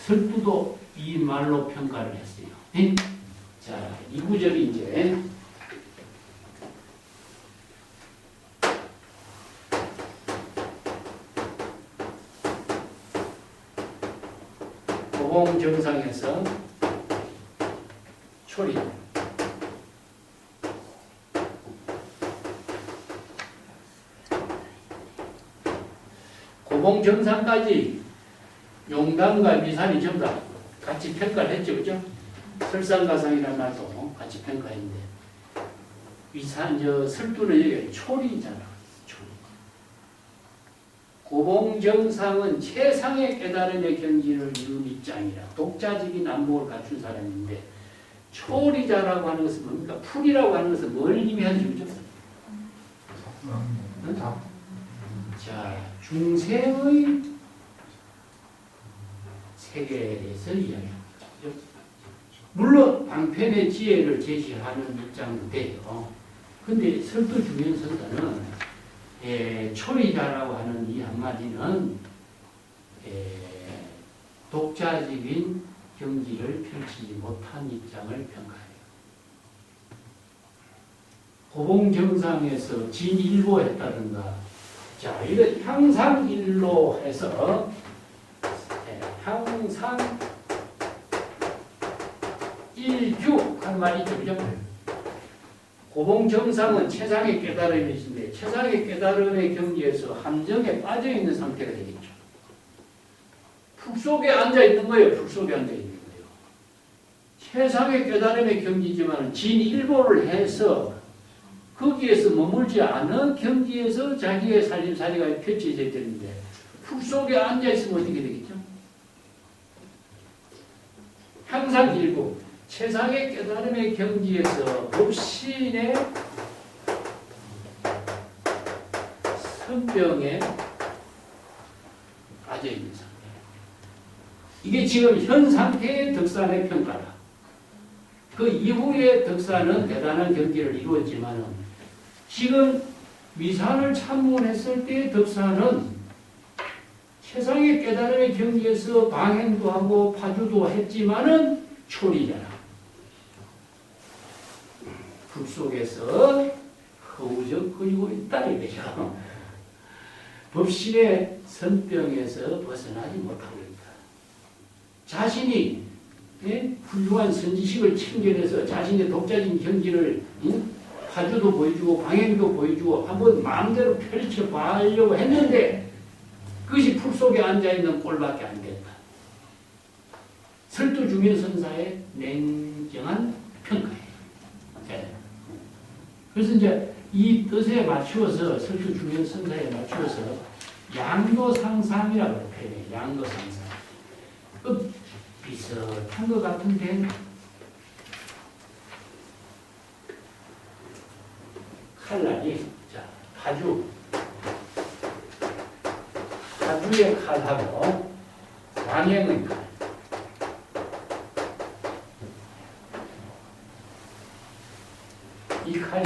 설두도 이 말로 평가를 했어요. 네? 자, 이 구절이 이제 고봉정상에서 초리 고봉정상까지 용담과 미산이 전부 다 같이 평가를 했죠. 그죠? 설상가상이라는 말도 같이 평가했는데 설두는 여기 초리잖아. 초리. 고봉정상은 최상의 깨달음의 경지를 이룬 입장이라 독자적인 안목을 갖춘 사람인데 초리자라고 하는 것은 뭡니까? 풀이라고 하는 것은 뭘 의미하는지 그죠? 자, 중생의 세계에서 이야기합니다. 물론 방편의 지혜를 제시하는 입장도 돼요. 근데 설두 중현선사는 초리자라고 하는 이 한마디는 독자적인 경지를 펼치지 못한 입장을 평가해요. 고봉정상에서 진일보했다든가, 자, 이거 향상일로 해서 향상일규 한 말이 있죠. 그죠? 고봉정상은 최상의 깨달음이신데 최상의 깨달음의 경지에서 함정에 빠져있는 상태가 되겠죠. 풀 속에 앉아있는 거예요. 풀 속에 앉아있는 거예요. 최상의 깨달음의 경지지만 진일보를 해서 거기에서 머물지 않은 경지에서 자기의 살림살이가 펼쳐져야 되는데 풀 속에 앉아있으면 어떻게 되겠죠? 항상 일곱 최상의 깨달음의 경지에서 법신의 선병에 빠져있는 상태. 이게 지금 현 상태의 덕산의 평가다. 그 이후의 덕산은 대단한 경지를 이루었지만 지금 위산을 참문했을 때의 덕산은 세상의 깨달음의 경지에서 방행도 하고 파주도 했지만은 초리잖아. 불 속에서 허우적거리고 있다 이거죠. 법신의 선병에서 벗어나지 못하고 있다. 자신이 예? 훌륭한 선지식을 챙겨내서 자신의 독자적인 경지를 화두도 보여주고 방향도 보여주고 한번 마음대로 펼쳐보려고 했는데 그것이 풀 속에 앉아있는 꼴밖에 안 됐다. 설두중현선사의 냉정한 평가예요. 네. 그래서 이제 이 뜻에 맞추어서 설두중현선사에 맞추어서 양도상상이라고 표현해요. 양도상상. 비슷한 것 같은데 칼날이 자 파주의 칼하고 광행의 칼. 이 칼이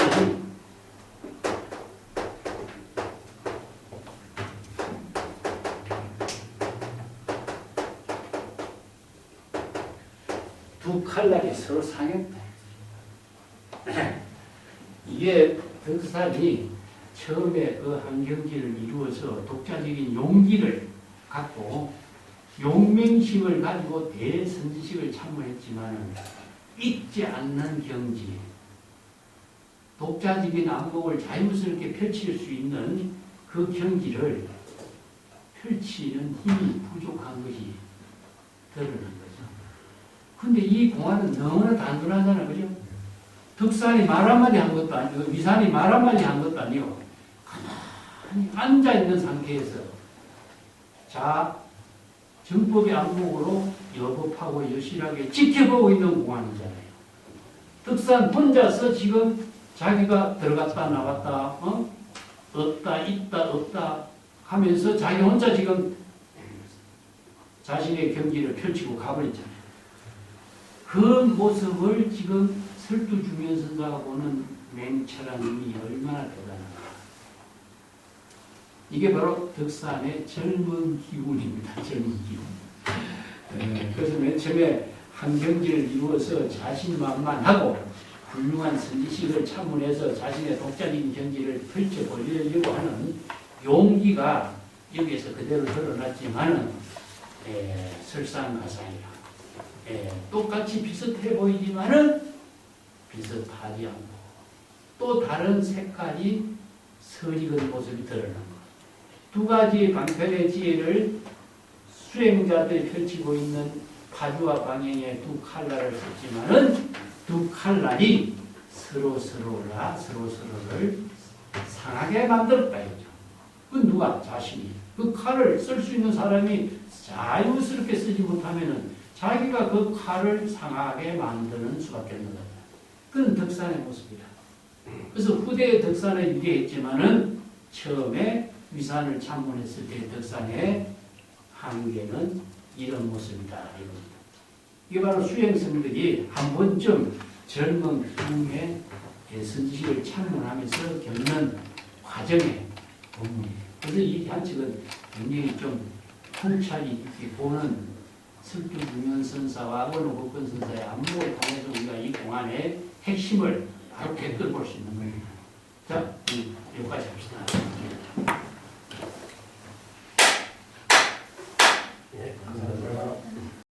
두 칼날이 서로 상했다. 이게 덕산이 처음에 그 한경지를 이루어서 독자적인 용기를 갖고 용맹심을 가지고 대선지식을 참모했지만 잊지 않는 경지, 독자적인 안목을 자유스럽게 펼칠 수 있는 그 경지를 펼치는 힘이 부족한 것이 드러난 거죠. 근데 이 공안은 너무나 단순하잖아요. 그죠? 덕산이 말 한마디 한 것도 아니고 위산이 말 한마디 한 것도 아니고 가만히 앉아있는 상태에서 자 정법의 안목으로 여법하고 여실하게 지켜보고 있는 공안이잖아요. 덕산 혼자서 지금 자기가 들어갔다 나왔다 없다 있다 없다 하면서 자기 혼자 지금 자신의 경지를 펼치고 가버렸잖아요. 그 모습을 지금 설두중현선사가 보는 맹철한 힘이 얼마나 대단한가. 이게 바로 덕산의 젊은 기운입니다. 젊은 기운. 그래서 맨 처음에 한 경지를 이루어서 자신만만하고 훌륭한 선지식을 참문해서 자신의 독자적인 경지를 펼쳐보려고 하는 용기가 여기에서 그대로 드러났지만은 설상가상이라. 똑같이 비슷해 보이지만은 비슷하지 않고 또 다른 색깔이 서익은 모습이 드러난 것. 두 가지의 방편의 지혜를 수행자들이 펼치고 있는 파주와 방향의 두 칼날을 썼지만은 두 칼날이 서로서로를 상하게 만들었다 이거죠. 그 누가? 자신이. 그 칼을 쓸 수 있는 사람이 자유스럽게 쓰지 못하면은 자기가 그 칼을 상하게 만드는 수밖에 없는 거다. 그건 덕산의 모습이다. 그래서 후대의 덕산을 유리했지만은 처음에 위산을 참문했을 때 덕산의 한계는 이런 모습이다. 이겁니다. 이게 바로 수행성들이 한 번쯤 젊은 기운의 선지식을 참문하면서 겪는 과정의 본문이에요. 그래서 이 한측은 굉장히 좀 통찰이 있게 보는 설두중현선사와 원호법권선사의 안목을 통해서 우리가 이 공안의 핵심을 바로 꿰뚫어 볼 수 있는 겁니다. 자, 여기까지 합시다.